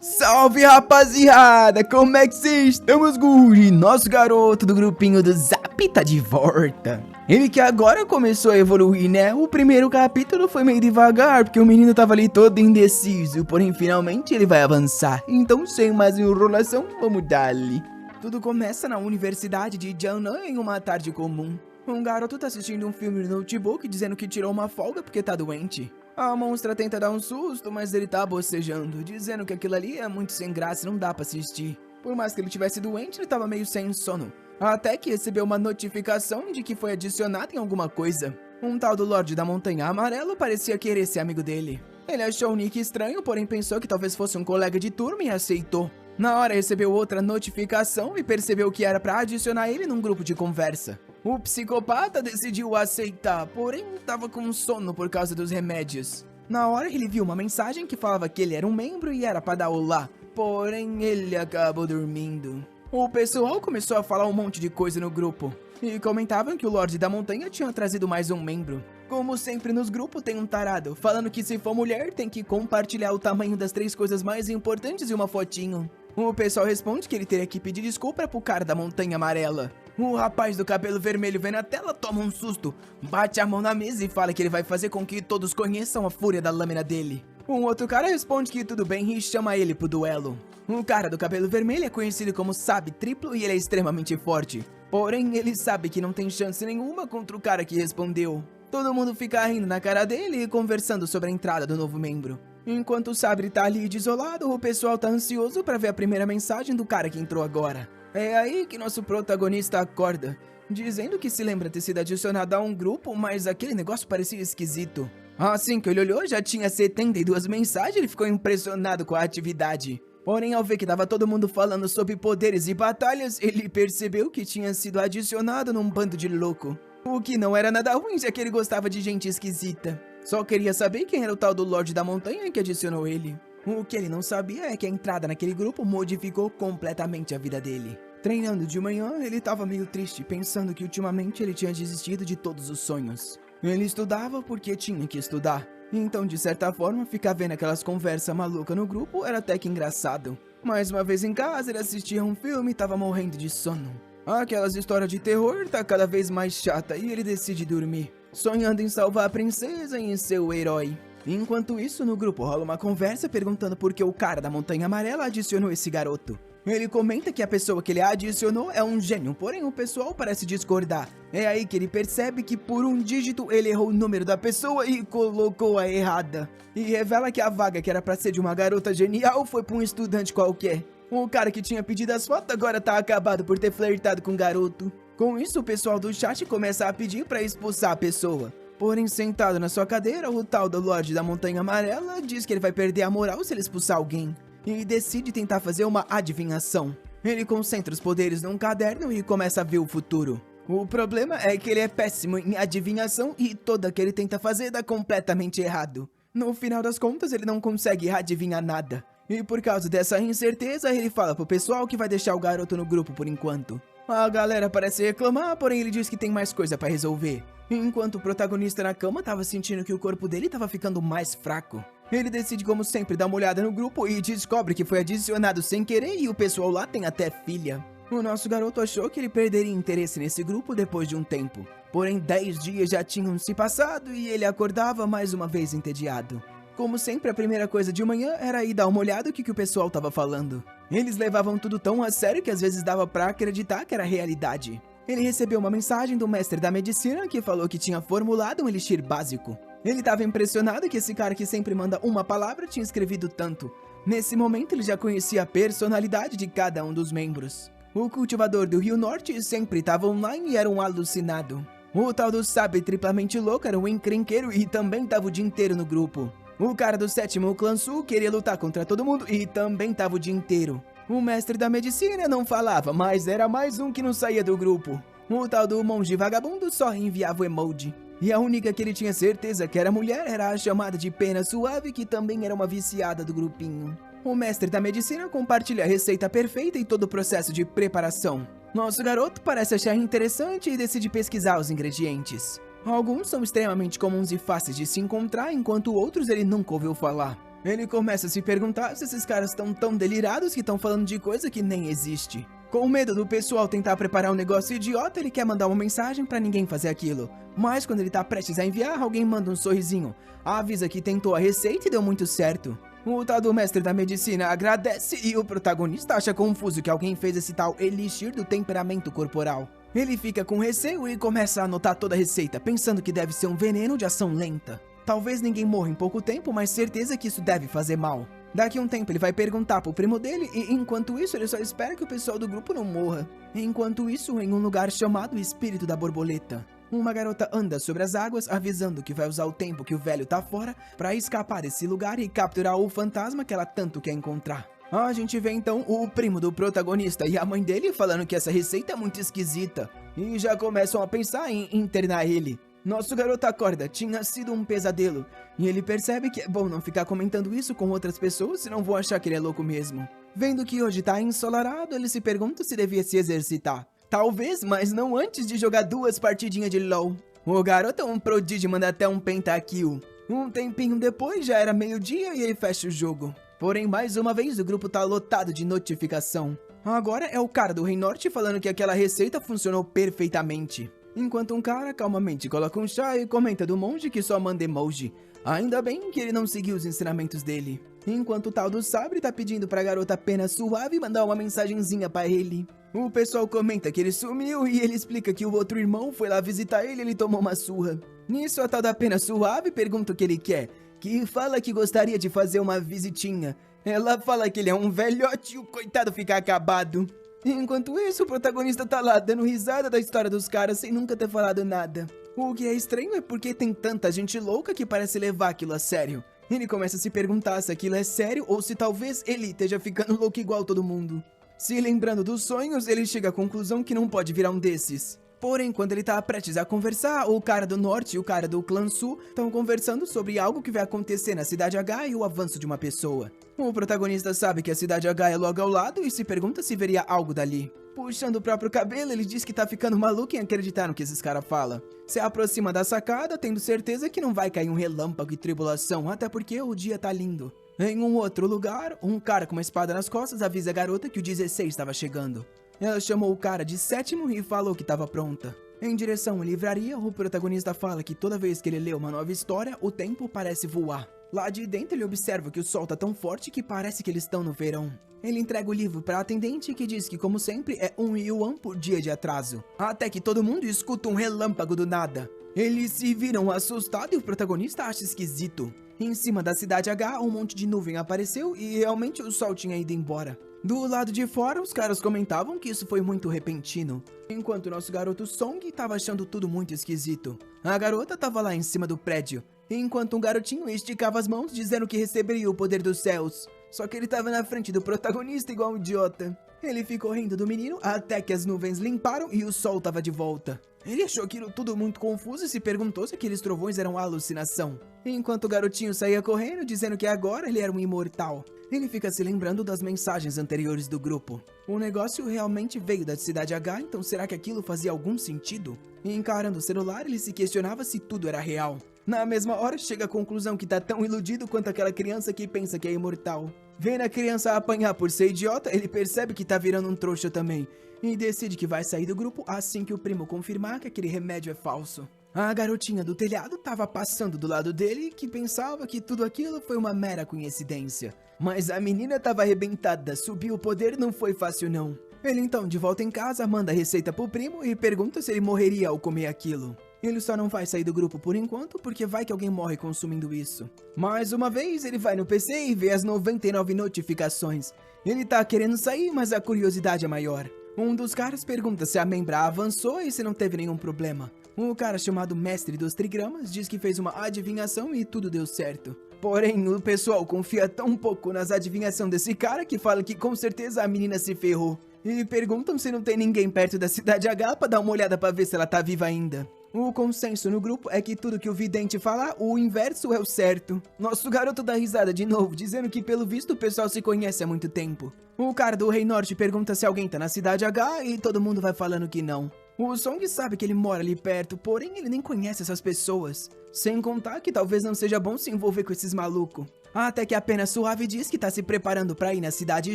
Salve, rapaziada! Como é que vocês estão, meus guri? Nosso garoto do grupinho do Zap tá de volta. Ele que agora começou a evoluir, né? O primeiro capítulo foi meio devagar, porque o menino tava ali todo indeciso. Porém, finalmente ele vai avançar. Então, sem mais enrolação, vamos dar-lhe. Tudo começa na Universidade de Jiangnan em uma tarde comum. Um garoto tá assistindo um filme no notebook dizendo que tirou uma folga porque tá doente. A monstra tenta dar um susto, mas ele tá bocejando, dizendo que aquilo ali é muito sem graça e não dá pra assistir. Por mais que ele tivesse doente, ele tava meio sem sono. Até que recebeu uma notificação de que foi adicionado em alguma coisa. Um tal do Lorde da Montanha Amarela parecia querer ser amigo dele. Ele achou o nick estranho, porém pensou que talvez fosse um colega de turma e aceitou. Na hora recebeu outra notificação e percebeu que era pra adicionar ele num grupo de conversa. O psicopata decidiu aceitar, porém estava com sono por causa dos remédios. Na hora ele viu uma mensagem que falava que ele era um membro e era pra dar olá, porém ele acabou dormindo. O pessoal começou a falar um monte de coisa no grupo, e comentavam que o Lorde da Montanha tinha trazido mais um membro. Como sempre nos grupos tem um tarado, falando que se for mulher tem que compartilhar o tamanho das 3 coisas mais importantes e uma fotinho. O pessoal responde que ele teria que pedir desculpa pro cara da Montanha Amarela. O rapaz do cabelo vermelho vê na tela, toma um susto, bate a mão na mesa e fala que ele vai fazer com que todos conheçam a fúria da lâmina dele. Um outro cara responde que tudo bem e chama ele pro duelo. O cara do cabelo vermelho é conhecido como Sabe Triplo e ele é extremamente forte. Porém, ele sabe que não tem chance nenhuma contra o cara que respondeu. Todo mundo fica rindo na cara dele e conversando sobre a entrada do novo membro. Enquanto o Sabre tá ali desolado, o pessoal tá ansioso pra ver a primeira mensagem do cara que entrou agora. É aí que nosso protagonista acorda, dizendo que se lembra ter sido adicionado a um grupo, mas aquele negócio parecia esquisito. Assim que ele olhou, já tinha 72 mensagens e ele ficou impressionado com a atividade. Porém, ao ver que tava todo mundo falando sobre poderes e batalhas, ele percebeu que tinha sido adicionado num bando de louco. O que não era nada ruim, já que ele gostava de gente esquisita. Só queria saber quem era o tal do Lorde da Montanha que adicionou ele. O que ele não sabia é que a entrada naquele grupo modificou completamente a vida dele. Treinando de manhã, ele estava meio triste, pensando que ultimamente ele tinha desistido de todos os sonhos. Ele estudava porque tinha que estudar. Então, de certa forma, ficar vendo aquelas conversas malucas no grupo era até que engraçado. Mais uma vez em casa, ele assistia um filme e estava morrendo de sono. Aquelas histórias de terror tá cada vez mais chata e ele decide dormir, sonhando em salvar a princesa e em ser o herói. Enquanto isso, no grupo rola uma conversa perguntando por que o cara da Montanha Amarela adicionou esse garoto. Ele comenta que a pessoa que ele adicionou é um gênio, porém o pessoal parece discordar. É aí que ele percebe que por um dígito ele errou o número da pessoa e colocou a errada. E revela que a vaga que era pra ser de uma garota genial foi pra um estudante qualquer. O cara que tinha pedido as fotos agora tá acabado por ter flertado com o garoto. Com isso, o pessoal do chat começa a pedir pra expulsar a pessoa. Porém, sentado na sua cadeira, o tal do Lorde da Montanha Amarela diz que ele vai perder a moral se ele expulsar alguém. E decide tentar fazer uma adivinhação. Ele concentra os poderes num caderno e começa a ver o futuro. O problema é que ele é péssimo em adivinhação e toda que ele tenta fazer dá completamente errado. No final das contas, ele não consegue adivinhar nada. E por causa dessa incerteza, ele fala pro pessoal que vai deixar o garoto no grupo por enquanto. A galera parece reclamar, porém ele diz que tem mais coisa pra resolver. Enquanto o protagonista na cama tava sentindo que o corpo dele tava ficando mais fraco. Ele decide, como sempre, dar uma olhada no grupo e descobre que foi adicionado sem querer e o pessoal lá tem até filha. O nosso garoto achou que ele perderia interesse nesse grupo depois de um tempo. Porém, 10 dias já tinham se passado e ele acordava mais uma vez entediado. Como sempre, a primeira coisa de manhã era ir dar uma olhada no que o pessoal tava falando. Eles levavam tudo tão a sério que às vezes dava pra acreditar que era realidade. Ele recebeu uma mensagem do mestre da medicina que falou que tinha formulado um elixir básico. Ele estava impressionado que esse cara que sempre manda uma palavra tinha escrevido tanto. Nesse momento ele já conhecia a personalidade de cada um dos membros. O cultivador do Rio Norte sempre estava online e era um alucinado. O tal do Sabe Triplamente Louco era um encrenqueiro e também estava o dia inteiro no grupo. O cara do 7º Clã Sul queria lutar contra todo mundo e também estava o dia inteiro. O mestre da medicina não falava, mas era mais um que não saía do grupo. O tal do monge vagabundo só enviava o emoji. E a única que ele tinha certeza que era mulher era a chamada de Pena Suave, que também era uma viciada do grupinho. O mestre da medicina compartilha a receita perfeita e todo o processo de preparação. Nosso garoto parece achar interessante e decide pesquisar os ingredientes. Alguns são extremamente comuns e fáceis de se encontrar, enquanto outros ele nunca ouviu falar. Ele começa a se perguntar se esses caras estão tão delirados que estão falando de coisa que nem existe. Com medo do pessoal tentar preparar um negócio idiota, ele quer mandar uma mensagem pra ninguém fazer aquilo. Mas quando ele tá prestes a enviar, alguém manda um sorrisinho. Avisa que tentou a receita e deu muito certo. O tal do mestre da medicina agradece e o protagonista acha confuso que alguém fez esse tal elixir do temperamento corporal. Ele fica com receio e começa a anotar toda a receita, pensando que deve ser um veneno de ação lenta. Talvez ninguém morra em pouco tempo, mas certeza que isso deve fazer mal. Daqui a um tempo ele vai perguntar pro primo dele e enquanto isso ele só espera que o pessoal do grupo não morra. Enquanto isso, em um lugar chamado Espírito da Borboleta, uma garota anda sobre as águas avisando que vai usar o tempo que o velho tá fora pra escapar desse lugar e capturar o fantasma que ela tanto quer encontrar. A gente vê então o primo do protagonista e a mãe dele falando que essa receita é muito esquisita e já começam a pensar em internar ele. Nosso garoto acorda, tinha sido um pesadelo, e ele percebe que é bom não ficar comentando isso com outras pessoas, senão vão achar que ele é louco mesmo. Vendo que hoje tá ensolarado, ele se pergunta se devia se exercitar. Talvez, mas não antes de jogar 2 partidinhas de LOL. O garoto é um prodígio e manda até um pentakill. Um tempinho depois, já era meio-dia e ele fecha o jogo. Porém, mais uma vez, o grupo tá lotado de notificação. Agora é o cara do Rei Norte falando que aquela receita funcionou perfeitamente. Enquanto um cara calmamente coloca um chá e comenta do monge que só manda emoji. Ainda bem que ele não seguiu os ensinamentos dele. Enquanto o tal do Sabre tá pedindo pra garota apenas suave mandar uma mensagenzinha pra ele. O pessoal comenta que ele sumiu e ele explica que o outro irmão foi lá visitar ele e ele tomou uma surra. Nisso a tal da pena suave pergunta o que ele quer, que fala que gostaria de fazer uma visitinha. Ela fala que ele é um velhote e o coitado fica acabado. Enquanto isso, o protagonista tá lá dando risada da história dos caras sem nunca ter falado nada. O que é estranho é porque tem tanta gente louca que parece levar aquilo a sério. Ele começa a se perguntar se aquilo é sério ou se talvez ele esteja ficando louco igual todo mundo. Se lembrando dos sonhos, ele chega à conclusão que não pode virar um desses. Porém, quando ele tá prestes a conversar, o cara do norte e o cara do clã sul estão conversando sobre algo que vai acontecer na cidade H e o avanço de uma pessoa. O protagonista sabe que a cidade H é logo ao lado e se pergunta se veria algo dali. Puxando o próprio cabelo, ele diz que tá ficando maluco em acreditar no que esses caras falam. Se aproxima da sacada, tendo certeza que não vai cair um relâmpago e tribulação, até porque o dia tá lindo. Em um outro lugar, um cara com uma espada nas costas avisa a garota que o 16 estava chegando. Ela chamou o cara de sétimo e falou que estava pronta. Em direção à livraria, o protagonista fala que toda vez que ele lê uma nova história, o tempo parece voar. Lá de dentro ele observa que o sol tá tão forte que parece que eles estão no verão. Ele entrega o livro para a atendente que diz que como sempre é 1 yuan por dia de atraso. Até que todo mundo escuta um relâmpago do nada. Eles se viram assustados e o protagonista acha esquisito. Em cima da cidade H, um monte de nuvem apareceu e realmente o sol tinha ido embora. Do lado de fora, os caras comentavam que isso foi muito repentino, enquanto nosso garoto Song tava achando tudo muito esquisito. A garota tava lá em cima do prédio, enquanto um garotinho esticava as mãos dizendo que receberia o poder dos céus. Só que ele tava na frente do protagonista igual um idiota. Ele ficou rindo do menino até que as nuvens limparam e o sol tava de volta. Ele achou aquilo tudo muito confuso e se perguntou se aqueles trovões eram alucinação. Enquanto o garotinho saía correndo, dizendo que agora ele era um imortal. Ele fica se lembrando das mensagens anteriores do grupo. O negócio realmente veio da cidade H, então será que aquilo fazia algum sentido? E encarando o celular, ele se questionava se tudo era real. Na mesma hora, chega à conclusão que tá tão iludido quanto aquela criança que pensa que é imortal. Vendo a criança apanhar por ser idiota, ele percebe que tá virando um trouxa também. E decide que vai sair do grupo assim que o primo confirmar que aquele remédio é falso. A garotinha do telhado tava passando do lado dele, que pensava que tudo aquilo foi uma mera coincidência. Mas a menina tava arrebentada, subir o poder não foi fácil não. Ele então, de volta em casa, manda a receita pro primo e pergunta se ele morreria ao comer aquilo. Ele só não vai sair do grupo por enquanto, porque vai que alguém morre consumindo isso. Mais uma vez, ele vai no PC e vê as 99 notificações. Ele tá querendo sair, mas a curiosidade é maior. Um dos caras pergunta se a membra avançou e se não teve nenhum problema. Um cara chamado Mestre dos Trigramas diz que fez uma adivinhação e tudo deu certo. Porém, o pessoal confia tão pouco nas adivinhações desse cara que fala que com certeza a menina se ferrou. E perguntam se não tem ninguém perto da cidade H pra dar uma olhada pra ver se ela tá viva ainda. O consenso no grupo é que tudo que o vidente falar, o inverso é o certo. Nosso garoto dá risada de novo, dizendo que pelo visto o pessoal se conhece há muito tempo. O cara do Rei Norte pergunta se alguém tá na cidade H e todo mundo vai falando que não. O Song sabe que ele mora ali perto, porém ele nem conhece essas pessoas. Sem contar que talvez não seja bom se envolver com esses malucos. Até que apenas Suave diz que tá se preparando pra ir na cidade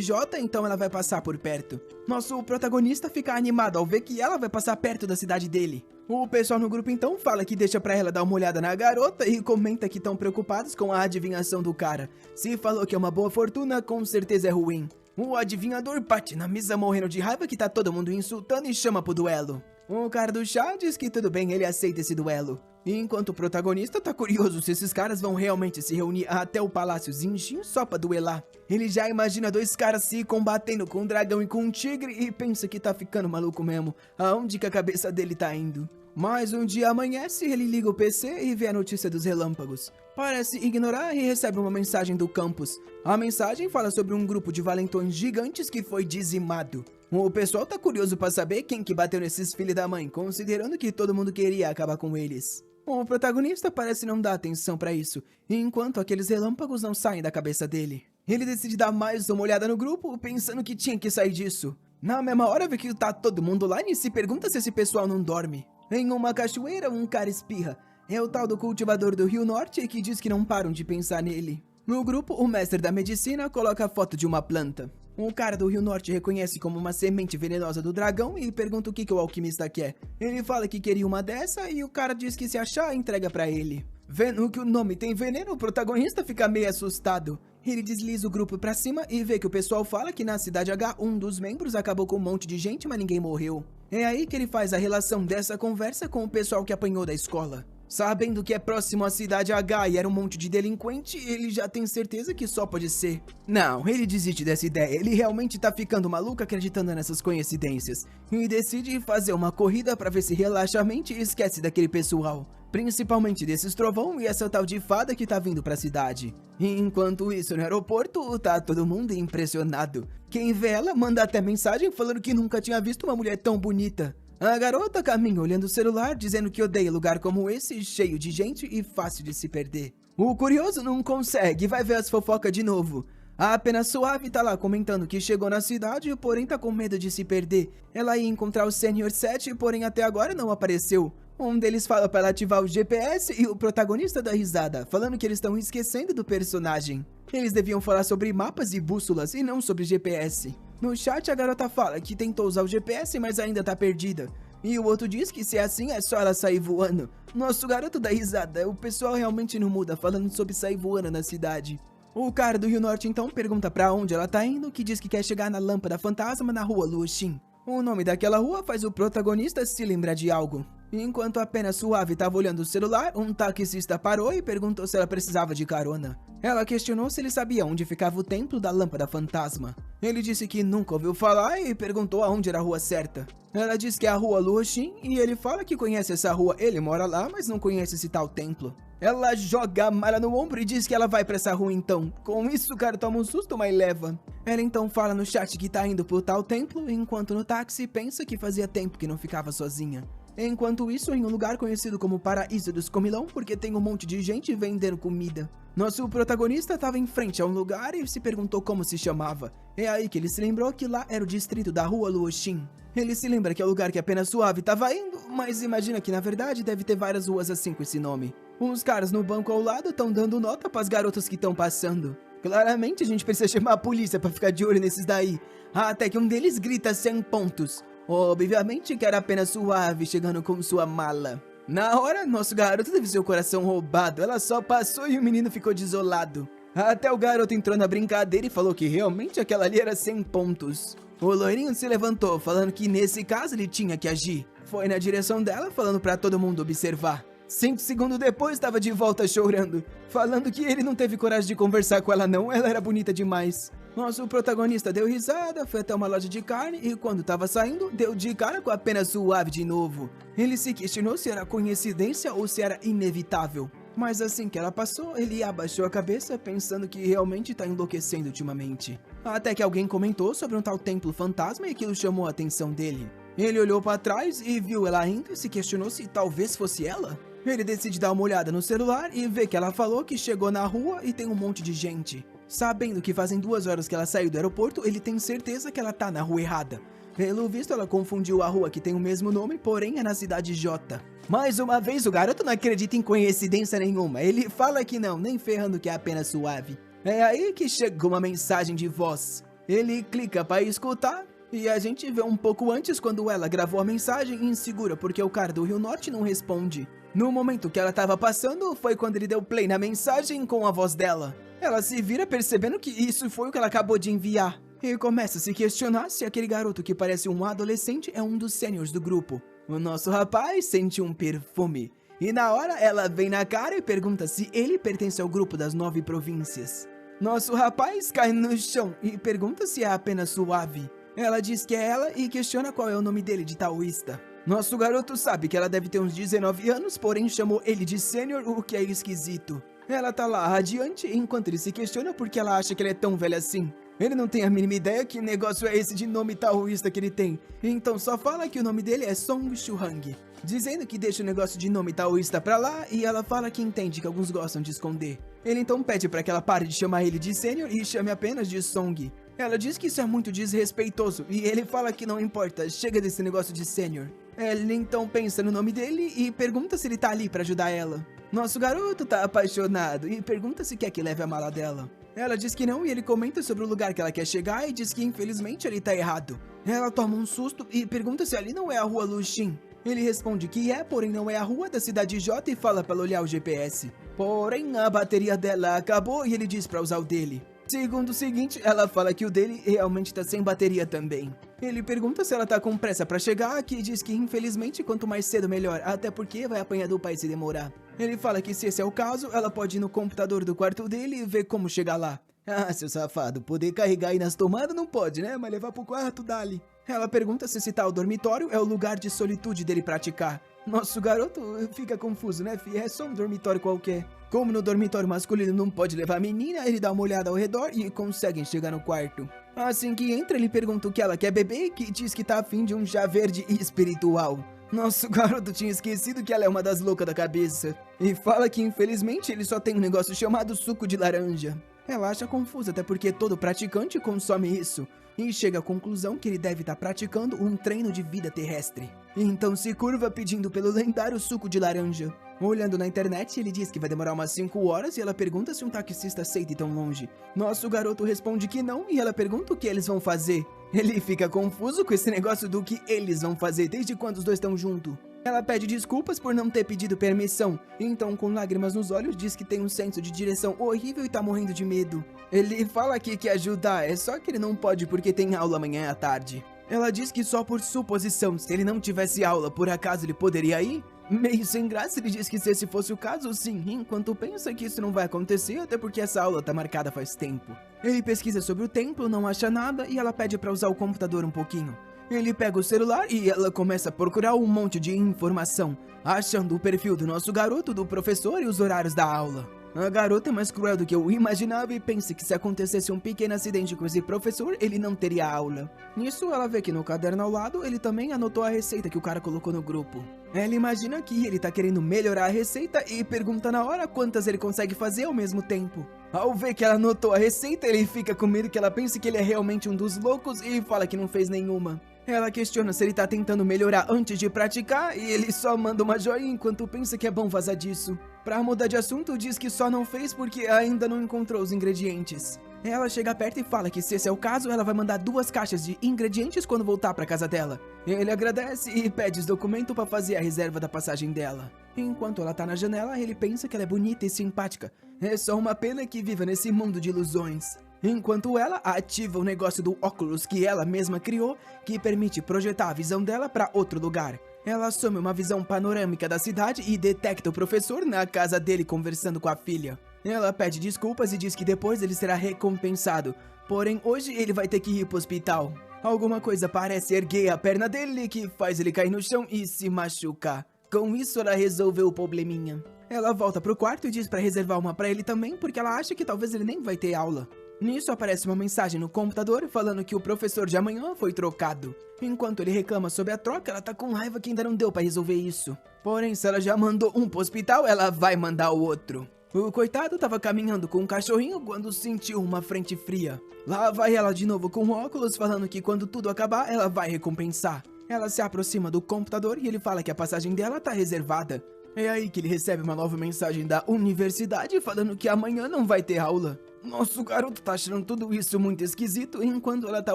J, então ela vai passar por perto. Nosso protagonista fica animado ao ver que ela vai passar perto da cidade dele. O pessoal no grupo então fala que deixa pra ela dar uma olhada na garota e comenta que estão preocupados com a adivinhação do cara. Se falou que é uma boa fortuna, com certeza é ruim. O adivinhador bate na mesa morrendo de raiva que tá todo mundo insultando e chama pro duelo. O cara do chá diz que tudo bem, ele aceita esse duelo. Enquanto o protagonista tá curioso se esses caras vão realmente se reunir até o Palácio Zinjin só pra duelar. Ele já imagina dois caras se combatendo com um dragão e com um tigre e pensa que tá ficando maluco mesmo. Aonde que a cabeça dele tá indo? Mas um dia amanhece, ele liga o PC e vê a notícia dos relâmpagos. Parece ignorar e recebe uma mensagem do campus. A mensagem fala sobre um grupo de valentões gigantes que foi dizimado. O pessoal tá curioso pra saber quem que bateu nesses filhos da mãe, considerando que todo mundo queria acabar com eles. O protagonista parece não dar atenção pra isso, enquanto aqueles relâmpagos não saem da cabeça dele. Ele decide dar mais uma olhada no grupo, pensando que tinha que sair disso. Na mesma hora vê que tá todo mundo lá e se pergunta se esse pessoal não dorme. Em uma cachoeira, um cara espirra. É o tal do cultivador do Rio Norte que diz que não param de pensar nele. No grupo, o mestre da medicina coloca a foto de uma planta. O cara do Rio Norte reconhece como uma semente venenosa do dragão e pergunta o que o alquimista quer. Ele fala que queria uma dessa e o cara diz que se achar, entrega pra ele. Vendo que o nome tem veneno, o protagonista fica meio assustado. Ele desliza o grupo pra cima e vê que o pessoal fala que na cidade H, um dos membros acabou com um monte de gente, mas ninguém morreu. É aí que ele faz a relação dessa conversa com o pessoal que apanhou da escola. Sabendo que é próximo à cidade H e era um monte de delinquente, ele já tem certeza que só pode ser. Não, ele desiste dessa ideia, ele realmente tá ficando maluco acreditando nessas coincidências. E decide fazer uma corrida pra ver se relaxa a mente e esquece daquele pessoal. Principalmente desses trovão e essa tal de fada que tá vindo pra cidade. Enquanto isso no aeroporto, tá todo mundo impressionado. Quem vê ela manda até mensagem falando que nunca tinha visto uma mulher tão bonita. A garota caminha olhando o celular, dizendo que odeia lugar como esse, cheio de gente e fácil de se perder. O curioso não consegue, vai ver as fofocas de novo. A apenas Suave tá lá comentando que chegou na cidade, porém tá com medo de se perder. Ela ia encontrar o Senior 7, porém até agora não apareceu. Um deles fala para ela ativar o GPS e o protagonista dá risada, falando que eles estão esquecendo do personagem. Eles deviam falar sobre mapas e bússolas e não sobre GPS. No chat a garota fala que tentou usar o GPS, mas ainda tá perdida. E o outro diz que se é assim é só ela sair voando. Nosso garoto dá risada, o pessoal realmente não muda falando sobre sair voando na cidade. O cara do Rio Norte então pergunta pra onde ela tá indo, que diz que quer chegar na lâmpada fantasma na rua Luoxin. O nome daquela rua faz o protagonista se lembrar de algo. Enquanto apenas Suave estava olhando o celular, um taxista parou e perguntou se ela precisava de carona. Ela questionou se ele sabia onde ficava o templo da lâmpada fantasma. Ele disse que nunca ouviu falar e perguntou aonde era a rua certa. Ela disse que é a rua Luoxin e ele fala que conhece essa rua, ele mora lá, mas não conhece esse tal templo. Ela joga a mala no ombro e diz que ela vai pra essa rua então. Com isso o cara toma um susto, mas leva. Ela então fala no chat que tá indo pro tal templo, enquanto no táxi pensa que fazia tempo que não ficava sozinha. Enquanto isso, em um lugar conhecido como Paraíso dos Comilão, porque tem um monte de gente vendendo comida. Nosso protagonista estava em frente a um lugar e se perguntou como se chamava. É aí que ele se lembrou que lá era o distrito da rua Luoxin. Ele se lembra que é o lugar que apenas Suave estava indo, mas imagina que na verdade deve ter várias ruas assim com esse nome. Uns caras no banco ao lado estão dando nota para as garotas que estão passando. Claramente a gente precisa chamar a polícia para ficar de olho nesses daí. Até que um deles grita 100 pontos. Obviamente que era apenas Suave chegando com sua mala. Na hora, nosso garoto teve seu coração roubado. Ela só passou e o menino ficou desolado. Até o garoto entrou na brincadeira e falou que realmente aquela ali era 100 pontos. O loirinho se levantou, falando que nesse caso ele tinha que agir. Foi na direção dela, falando pra todo mundo observar. 5 segundos depois estava de volta chorando, falando que ele não teve coragem de conversar com ela não, ela era bonita demais. Nosso protagonista deu risada, foi até uma loja de carne e quando estava saindo, deu de cara com apenas Suave de novo. Ele se questionou se era coincidência ou se era inevitável. Mas assim que ela passou, ele abaixou a cabeça pensando que realmente tá enlouquecendo ultimamente. Até que alguém comentou sobre um tal templo fantasma e aquilo chamou a atenção dele. Ele olhou para trás e viu ela indo e se questionou se talvez fosse ela. Ele decide dar uma olhada no celular e vê que ela falou que chegou na rua e tem um monte de gente. Sabendo que fazem 2 horas que ela saiu do aeroporto, ele tem certeza que ela tá na rua errada. Pelo visto, ela confundiu a rua que tem o mesmo nome, porém é na cidade J. Mais uma vez, o garoto não acredita em coincidência nenhuma. Ele fala que não, nem ferrando que é apenas Suave. É aí que chega uma mensagem de voz. Ele clica para escutar e a gente vê um pouco antes quando ela gravou a mensagem insegura porque o cara do Rio Norte não responde. No momento que ela estava passando foi quando ele deu play na mensagem com a voz dela. Ela se vira percebendo que isso foi o que ela acabou de enviar e começa a se questionar se aquele garoto que parece um adolescente é um dos sêniors do grupo. O nosso rapaz sente um perfume e na hora ela vem na cara e pergunta se ele pertence ao grupo das 9 províncias. Nosso rapaz cai no chão e pergunta se é apenas suave. Ela diz que é ela e questiona qual é o nome dele de taoísta. Nosso garoto sabe que ela deve ter uns 19 anos, porém chamou ele de sênior, o que é esquisito. Ela tá lá radiante enquanto ele se questiona porque ela acha que ele é tão velho assim. Ele não tem a mínima ideia que negócio é esse de nome taoísta que ele tem, então só fala que o nome dele é Song Shuhang, dizendo que deixa o negócio de nome taoísta pra lá e ela fala que entende que alguns gostam de esconder. Ele então pede pra que ela pare de chamar ele de sênior e chame apenas de Song. Ela diz que isso é muito desrespeitoso e ele fala que não importa, chega desse negócio de sênior. Ela então pensa no nome dele e pergunta se ele tá ali pra ajudar ela. Nosso garoto tá apaixonado e pergunta se quer que leve a mala dela. Ela diz que não e ele comenta sobre o lugar que ela quer chegar e diz que infelizmente ele tá errado. Ela toma um susto e pergunta se ali não é a rua Luxin. Ele responde que é, porém não é a rua da cidade J e fala para olhar o GPS. Porém a bateria dela acabou e ele diz para usar o dele. Segundo o seguinte, ela fala que o dele realmente tá sem bateria também. Ele pergunta se ela tá com pressa pra chegar aqui e diz que infelizmente quanto mais cedo melhor, até porque vai apanhar do pai se demorar. Ele fala que se esse é o caso, ela pode ir no computador do quarto dele e ver como chegar lá. Ah, seu safado, poder carregar aí nas tomadas não pode, né? Mas levar pro quarto, dali. Ela pergunta se esse tal dormitório é o lugar de solitude dele praticar. Nosso garoto fica confuso, né, fi? É só um dormitório qualquer. Como no dormitório masculino não pode levar a menina, ele dá uma olhada ao redor e conseguem chegar no quarto. Assim que entra, ele pergunta o que ela quer beber e diz que tá afim de um chá verde espiritual. Nosso garoto tinha esquecido que ela é uma das loucas da cabeça. E fala que infelizmente ele só tem um negócio chamado suco de laranja. Ela acha confusa até porque todo praticante consome isso. E chega à conclusão que ele deve estar praticando um treino de vida terrestre. Então se curva pedindo pelo lendário suco de laranja. Olhando na internet, ele diz que vai demorar umas 5 horas e ela pergunta se um taxista aceita ir tão longe. Nosso garoto responde que não e ela pergunta o que eles vão fazer. Ele fica confuso com esse negócio do que eles vão fazer desde quando os dois estão juntos. Ela pede desculpas por não ter pedido permissão, então com lágrimas nos olhos diz que tem um senso de direção horrível e tá morrendo de medo. Ele fala que quer ajudar, é só que ele não pode porque tem aula amanhã à tarde. Ela diz que só por suposição, se ele não tivesse aula, por acaso ele poderia ir? Meio sem graça, ele diz que se esse fosse o caso, sim, enquanto pensa que isso não vai acontecer, até porque essa aula tá marcada faz tempo. Ele pesquisa sobre o templo, não acha nada e ela pede pra usar o computador um pouquinho. Ele pega o celular e ela começa a procurar um monte de informação, achando o perfil do nosso garoto, do professor e os horários da aula. A garota é mais cruel do que eu imaginava e pensa que se acontecesse um pequeno acidente com esse professor, ele não teria aula. Nisso, ela vê que no caderno ao lado, ele também anotou a receita que o cara colocou no grupo. Ela imagina que ele tá querendo melhorar a receita e pergunta na hora quantas ele consegue fazer ao mesmo tempo. Ao ver que ela anotou a receita, ele fica com medo que ela pense que ele é realmente um dos loucos e fala que não fez nenhuma. Ela questiona se ele tá tentando melhorar antes de praticar e ele só manda uma joinha enquanto pensa que é bom vazar disso. Pra mudar de assunto, diz que só não fez porque ainda não encontrou os ingredientes. Ela chega perto e fala que se esse é o caso, ela vai mandar 2 caixas de ingredientes quando voltar pra casa dela. Ele agradece e pede os documentos pra fazer a reserva da passagem dela. Enquanto ela tá na janela, ele pensa que ela é bonita e simpática. É só uma pena que viva nesse mundo de ilusões. Enquanto ela ativa o negócio do óculos que ela mesma criou, que permite projetar a visão dela para outro lugar. Ela assume uma visão panorâmica da cidade e detecta o professor na casa dele conversando com a filha. Ela pede desculpas e diz que depois ele será recompensado, porém hoje ele vai ter que ir pro hospital. Alguma coisa parece erguer a perna dele que faz ele cair no chão e se machucar. Com isso ela resolveu o probleminha. Ela volta pro quarto e diz pra reservar uma pra ele também porque ela acha que talvez ele nem vai ter aula. Nisso aparece uma mensagem no computador falando que o professor de amanhã foi trocado. Enquanto ele reclama sobre a troca, ela tá com raiva que ainda não deu pra resolver isso. Porém, se ela já mandou um pro hospital, ela vai mandar o outro. O coitado tava caminhando com um cachorrinho quando sentiu uma frente fria. Lá vai ela de novo com óculos falando que quando tudo acabar, ela vai recompensar. Ela se aproxima do computador e ele fala que a passagem dela tá reservada. É aí que ele recebe uma nova mensagem da universidade falando que amanhã não vai ter aula. Nosso garoto tá achando tudo isso muito esquisito enquanto ela tá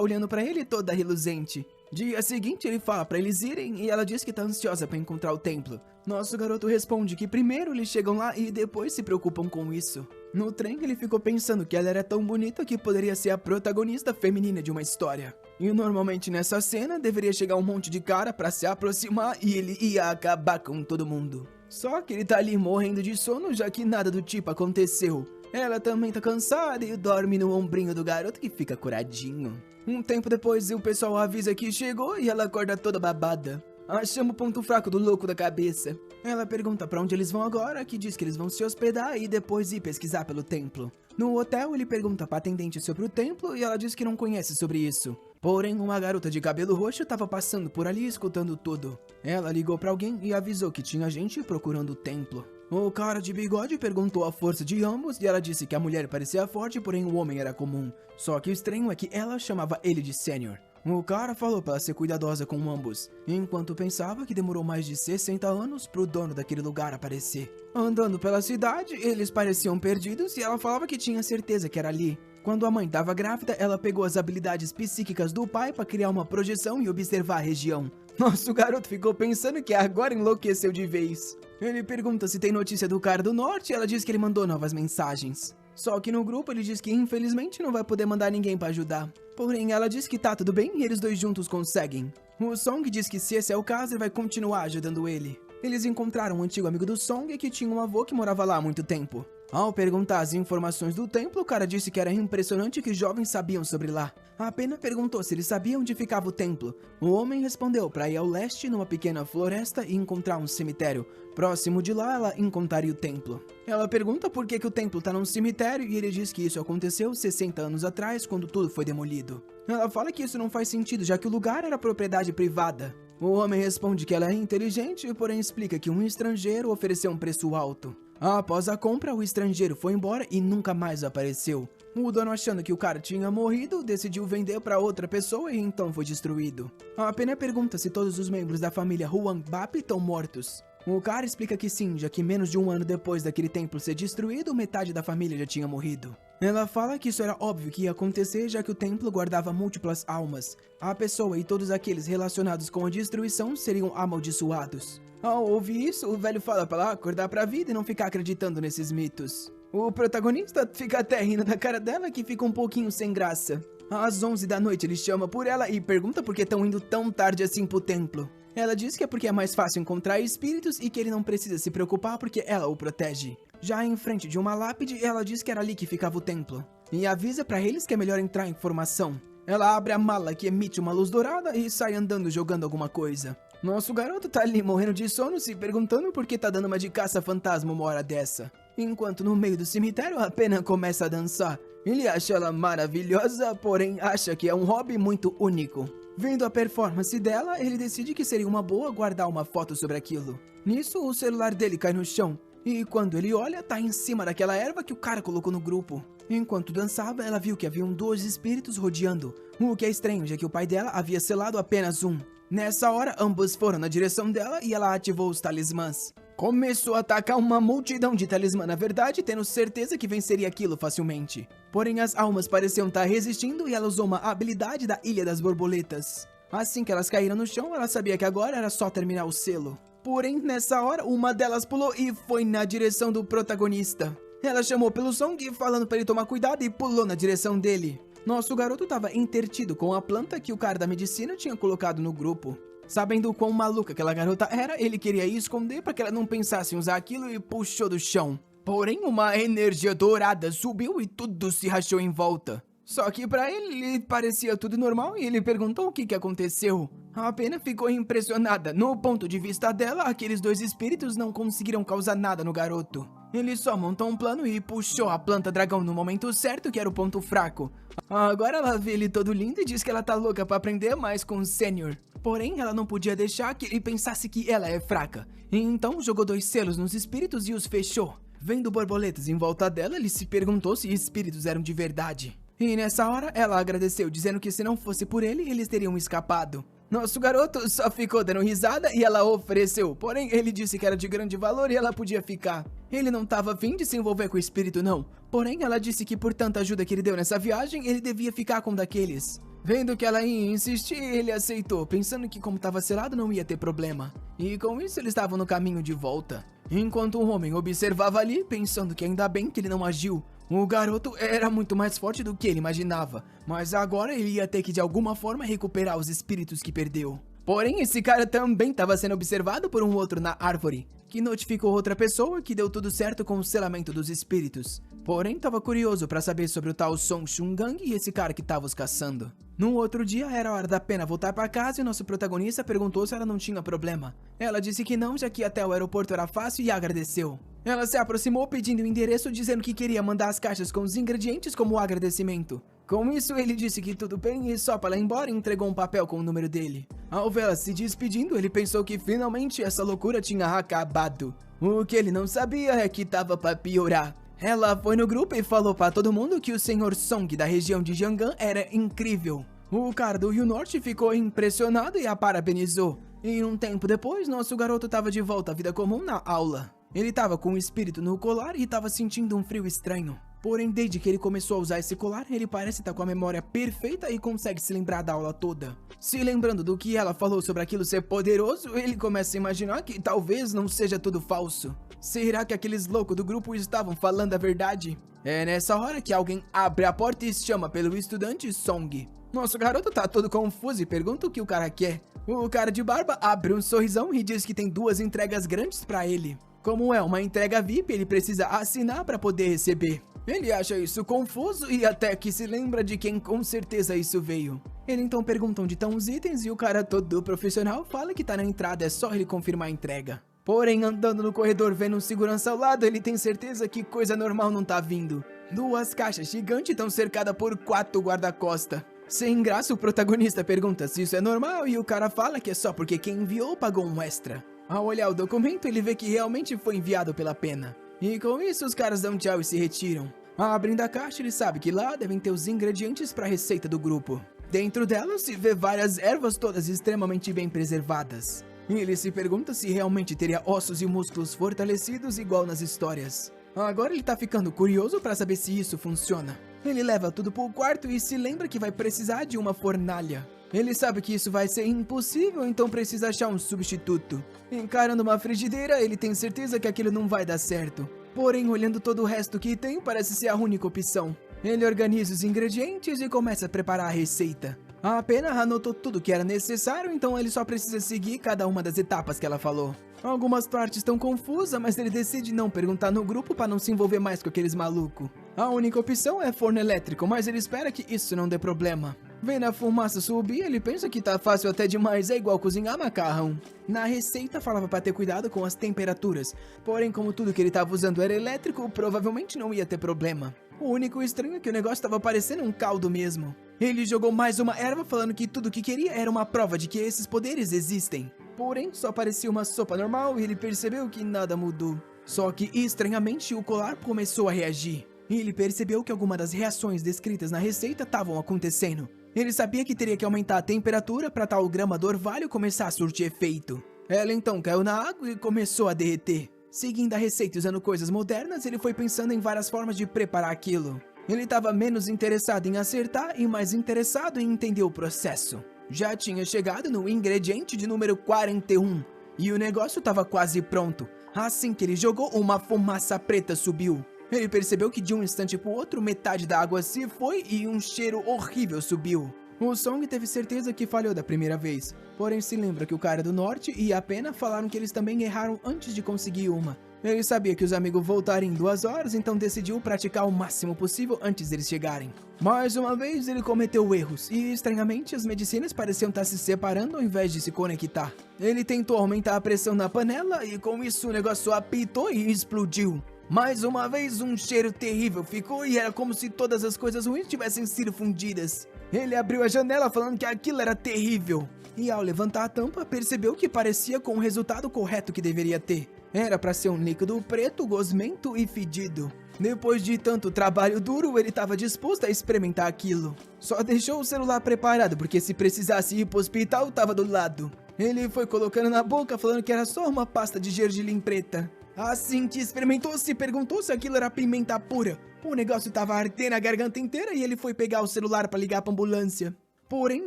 olhando pra ele toda reluzente. Dia seguinte ele fala pra eles irem e ela diz que tá ansiosa pra encontrar o templo. Nosso garoto responde que primeiro eles chegam lá e depois se preocupam com isso. No trem ele ficou pensando que ela era tão bonita que poderia ser a protagonista feminina de uma história. E normalmente nessa cena deveria chegar um monte de cara pra se aproximar e ele ia acabar com todo mundo. Só que ele tá ali morrendo de sono já que nada do tipo aconteceu. Ela também tá cansada e dorme no ombrinho do garoto que fica curadinho. Um tempo depois o pessoal avisa que chegou e ela acorda toda babada. Achamos o ponto fraco do louco da cabeça. Ela pergunta pra onde eles vão agora, que diz que eles vão se hospedar e depois ir pesquisar pelo templo. No hotel ele pergunta pra atendente sobre o templo e ela diz que não conhece sobre isso. Porém, uma garota de cabelo roxo estava passando por ali escutando tudo. Ela ligou pra alguém e avisou que tinha gente procurando o templo. O cara de bigode perguntou a força de ambos e ela disse que a mulher parecia forte, porém o homem era comum. Só que o estranho é que ela chamava ele de Sênior. O cara falou pra ela ser cuidadosa com ambos, enquanto pensava que demorou mais de 60 anos pro dono daquele lugar aparecer. Andando pela cidade, eles pareciam perdidos e ela falava que tinha certeza que era ali. Quando a mãe estava grávida, ela pegou as habilidades psíquicas do pai para criar uma projeção e observar a região. Nosso garoto ficou pensando que agora enlouqueceu de vez. Ele pergunta se tem notícia do cara do norte e ela diz que ele mandou novas mensagens. Só que no grupo ele diz que infelizmente não vai poder mandar ninguém para ajudar. Porém ela diz que tá tudo bem e eles dois juntos conseguem. O Song diz que se esse é o caso ele vai continuar ajudando ele. Eles encontraram um antigo amigo do Song que tinha um avô que morava lá há muito tempo. Ao perguntar as informações do templo, o cara disse que era impressionante que jovens sabiam sobre lá. A Pena perguntou se ele sabia onde ficava o templo. O homem respondeu para ir ao leste, numa pequena floresta, e encontrar um cemitério. Próximo de lá, ela encontraria o templo. Ela pergunta por que o templo tá num cemitério e ele diz que isso aconteceu 60 anos atrás, quando tudo foi demolido. Ela fala que isso não faz sentido, já que o lugar era propriedade privada. O homem responde que ela é inteligente, porém explica que um estrangeiro ofereceu um preço alto. Após a compra, o estrangeiro foi embora e nunca mais apareceu. O dono, achando que o cara tinha morrido, decidiu vender para outra pessoa e então foi destruído. A Pena pergunta se todos os membros da família Huang Bap estão mortos. O cara explica que sim, já que menos de um ano depois daquele templo ser destruído, metade da família já tinha morrido. Ela fala que isso era óbvio que ia acontecer, já que o templo guardava múltiplas almas. A pessoa e todos aqueles relacionados com a destruição seriam amaldiçoados. Ao ouvir isso, o velho fala pra ela acordar pra vida e não ficar acreditando nesses mitos. O protagonista fica até rindo da cara dela, que fica um pouquinho sem graça. Às 11 da noite ele chama por ela e pergunta por que estão indo tão tarde assim pro templo. Ela diz que é porque é mais fácil encontrar espíritos e que ele não precisa se preocupar porque ela o protege. Já em frente de uma lápide, ela diz que era ali que ficava o templo. E avisa pra eles que é melhor entrar em formação. Ela abre a mala que emite uma luz dourada e sai andando jogando alguma coisa. Nosso garoto tá ali morrendo de sono, se perguntando por que tá dando uma de caça-fantasma uma hora dessa. Enquanto no meio do cemitério a Pena começa a dançar. Ele acha ela maravilhosa, porém acha que é um hobby muito único. Vendo a performance dela, ele decide que seria uma boa guardar uma foto sobre aquilo. Nisso, o celular dele cai no chão. E quando ele olha, tá em cima daquela erva que o cara colocou no grupo. Enquanto dançava, ela viu que haviam 2 espíritos rodeando. O que é estranho, já que o pai dela havia selado apenas um. Nessa hora, ambos foram na direção dela e ela ativou os talismãs. Começou a atacar uma multidão de talismã, na verdade, tendo certeza que venceria aquilo facilmente. Porém, as almas pareciam estar resistindo e ela usou uma habilidade da Ilha das Borboletas. Assim que elas caíram no chão, ela sabia que agora era só terminar o selo. Porém, nessa hora, uma delas pulou e foi na direção do protagonista. Ela chamou pelo Song, falando para ele tomar cuidado, e pulou na direção dele. Nosso garoto estava intertido com a planta que o cara da medicina tinha colocado no grupo. Sabendo o quão maluca aquela garota era, ele queria ir esconder para que ela não pensasse em usar aquilo e puxou do chão. Porém, uma energia dourada subiu e tudo se rachou em volta. Só que pra ele parecia tudo normal e ele perguntou o que aconteceu. A Pena ficou impressionada. No ponto de vista dela, aqueles 2 espíritos não conseguiram causar nada no garoto. Ele só montou um plano e puxou a planta dragão no momento certo, que era o ponto fraco. Agora ela vê ele todo lindo e diz que ela tá louca pra aprender mais com o Sênior. Porém, ela não podia deixar que ele pensasse que ela é fraca. Então jogou 2 selos nos espíritos e os fechou. Vendo borboletas em volta dela, ele se perguntou se espíritos eram de verdade. E nessa hora, ela agradeceu, dizendo que se não fosse por ele, eles teriam escapado. Nosso garoto só ficou dando risada e ela ofereceu, porém ele disse que era de grande valor e ela podia ficar. Ele não estava afim de se envolver com o espírito não, porém ela disse que por tanta ajuda que ele deu nessa viagem, ele devia ficar com um daqueles. Vendo que ela ia insistir, ele aceitou, pensando que como estava selado não ia ter problema. E com isso eles estavam no caminho de volta. Enquanto o homem observava ali, pensando que ainda bem que ele não agiu. O garoto era muito mais forte do que ele imaginava, mas agora ele ia ter que de alguma forma recuperar os espíritos que perdeu. Porém, esse cara também estava sendo observado por um outro na árvore, que notificou outra pessoa que deu tudo certo com o selamento dos espíritos. Porém, estava curioso para saber sobre o tal Song Chungang e esse cara que estava os caçando. No outro dia, era hora da Pena voltar para casa e nosso protagonista perguntou se ela não tinha problema. Ela disse que não, já que até o aeroporto era fácil e agradeceu. Ela se aproximou pedindo o endereço, dizendo que queria mandar as caixas com os ingredientes como agradecimento. Com isso, ele disse que tudo bem e só para ela ir embora entregou um papel com o número dele. Ao vê-la se despedindo, ele pensou que finalmente essa loucura tinha acabado. O que ele não sabia é que tava para piorar. Ela foi no grupo e falou para todo mundo que o Sr. Song da região de Jianghan era incrível. O cara do Rio Norte ficou impressionado e a parabenizou. E um tempo depois, nosso garoto estava de volta à vida comum na aula. Ele estava com um espírito no colar e estava sentindo um frio estranho. Porém, desde que ele começou a usar esse colar, ele parece estar com a memória perfeita e consegue se lembrar da aula toda. Se lembrando do que ela falou sobre aquilo ser poderoso, ele começa a imaginar que talvez não seja tudo falso. Será que aqueles loucos do grupo estavam falando a verdade? É nessa hora que alguém abre a porta e chama pelo estudante Song. Nosso garoto tá todo confuso e pergunta o que o cara quer. O cara de barba abre um sorrisão e diz que tem 2 entregas grandes pra ele. Como é uma entrega VIP, ele precisa assinar para poder receber. Ele acha isso confuso e até que se lembra de quem com certeza isso veio. Ele então pergunta onde estão os itens e o cara todo profissional fala que tá na entrada, é só ele confirmar a entrega. Porém, andando no corredor vendo um segurança ao lado, ele tem certeza que coisa normal não tá vindo. 2 caixas gigantes estão cercadas por 4 guarda-costas. Sem graça, o protagonista pergunta se isso é normal e o cara fala que é só porque quem enviou pagou um extra. Ao olhar o documento, ele vê que realmente foi enviado pela Pena. E com isso, os caras dão tchau e se retiram. Abrindo a caixa, ele sabe que lá devem ter os ingredientes para a receita do grupo. Dentro dela se vê várias ervas todas extremamente bem preservadas. E ele se pergunta se realmente teria ossos e músculos fortalecidos igual nas histórias. Agora ele tá ficando curioso para saber se isso funciona. Ele leva tudo pro quarto e se lembra que vai precisar de uma fornalha. Ele sabe que isso vai ser impossível, então precisa achar um substituto. Encarando uma frigideira, ele tem certeza que aquilo não vai dar certo. Porém, olhando todo o resto que tem, parece ser a única opção. Ele organiza os ingredientes e começa a preparar a receita. A Pena anotou tudo que era necessário, então ele só precisa seguir cada uma das etapas que ela falou. Algumas partes estão confusas, mas ele decide não perguntar no grupo para não se envolver mais com aqueles malucos. A única opção é forno elétrico, mas ele espera que isso não dê problema. Vendo a fumaça subir, ele pensa que tá fácil até demais, é igual cozinhar macarrão. Na receita falava para ter cuidado com as temperaturas, porém como tudo que ele tava usando era elétrico, provavelmente não ia ter problema. O único estranho é que o negócio tava parecendo um caldo mesmo. Ele jogou mais uma erva falando que tudo que queria era uma prova de que esses poderes existem. Porém, só parecia uma sopa normal e ele percebeu que nada mudou. Só que, estranhamente, o colar começou a reagir. E ele percebeu que algumas das reações descritas na receita estavam acontecendo. Ele sabia que teria que aumentar a temperatura para tal grama do orvalho começar a surtir efeito. Ela então caiu na água e começou a derreter. Seguindo a receita usando coisas modernas, ele foi pensando em várias formas de preparar aquilo. Ele estava menos interessado em acertar e mais interessado em entender o processo. Já tinha chegado no ingrediente de número 41 e o negócio estava quase pronto. Assim que ele jogou, uma fumaça preta subiu. Ele percebeu que de um instante para o outro metade da água se foi e um cheiro horrível subiu. O Song teve certeza que falhou da primeira vez, porém se lembra que o cara do norte e a Pena falaram que eles também erraram antes de conseguir uma. Ele sabia que os amigos voltariam em 2 horas, então decidiu praticar o máximo possível antes deles chegarem. Mais uma vez ele cometeu erros, e estranhamente as medicinas pareciam estar se separando ao invés de se conectar. Ele tentou aumentar a pressão na panela e com isso o negócio apitou e explodiu. Mais uma vez um cheiro terrível ficou e era como se todas as coisas ruins tivessem sido fundidas. Ele abriu a janela falando que aquilo era terrível. E ao levantar a tampa percebeu que parecia com o resultado correto que deveria ter. Era para ser um líquido preto, gosmento e fedido. Depois de tanto trabalho duro, ele estava disposto a experimentar aquilo. Só deixou o celular preparado, porque se precisasse ir pro hospital, estava do lado. Ele foi colocando na boca, falando que era só uma pasta de gergelim preta. Assim que experimentou, se perguntou se aquilo era pimenta pura. O negócio estava ardendo a garganta inteira e ele foi pegar o celular para ligar para a ambulância. Porém,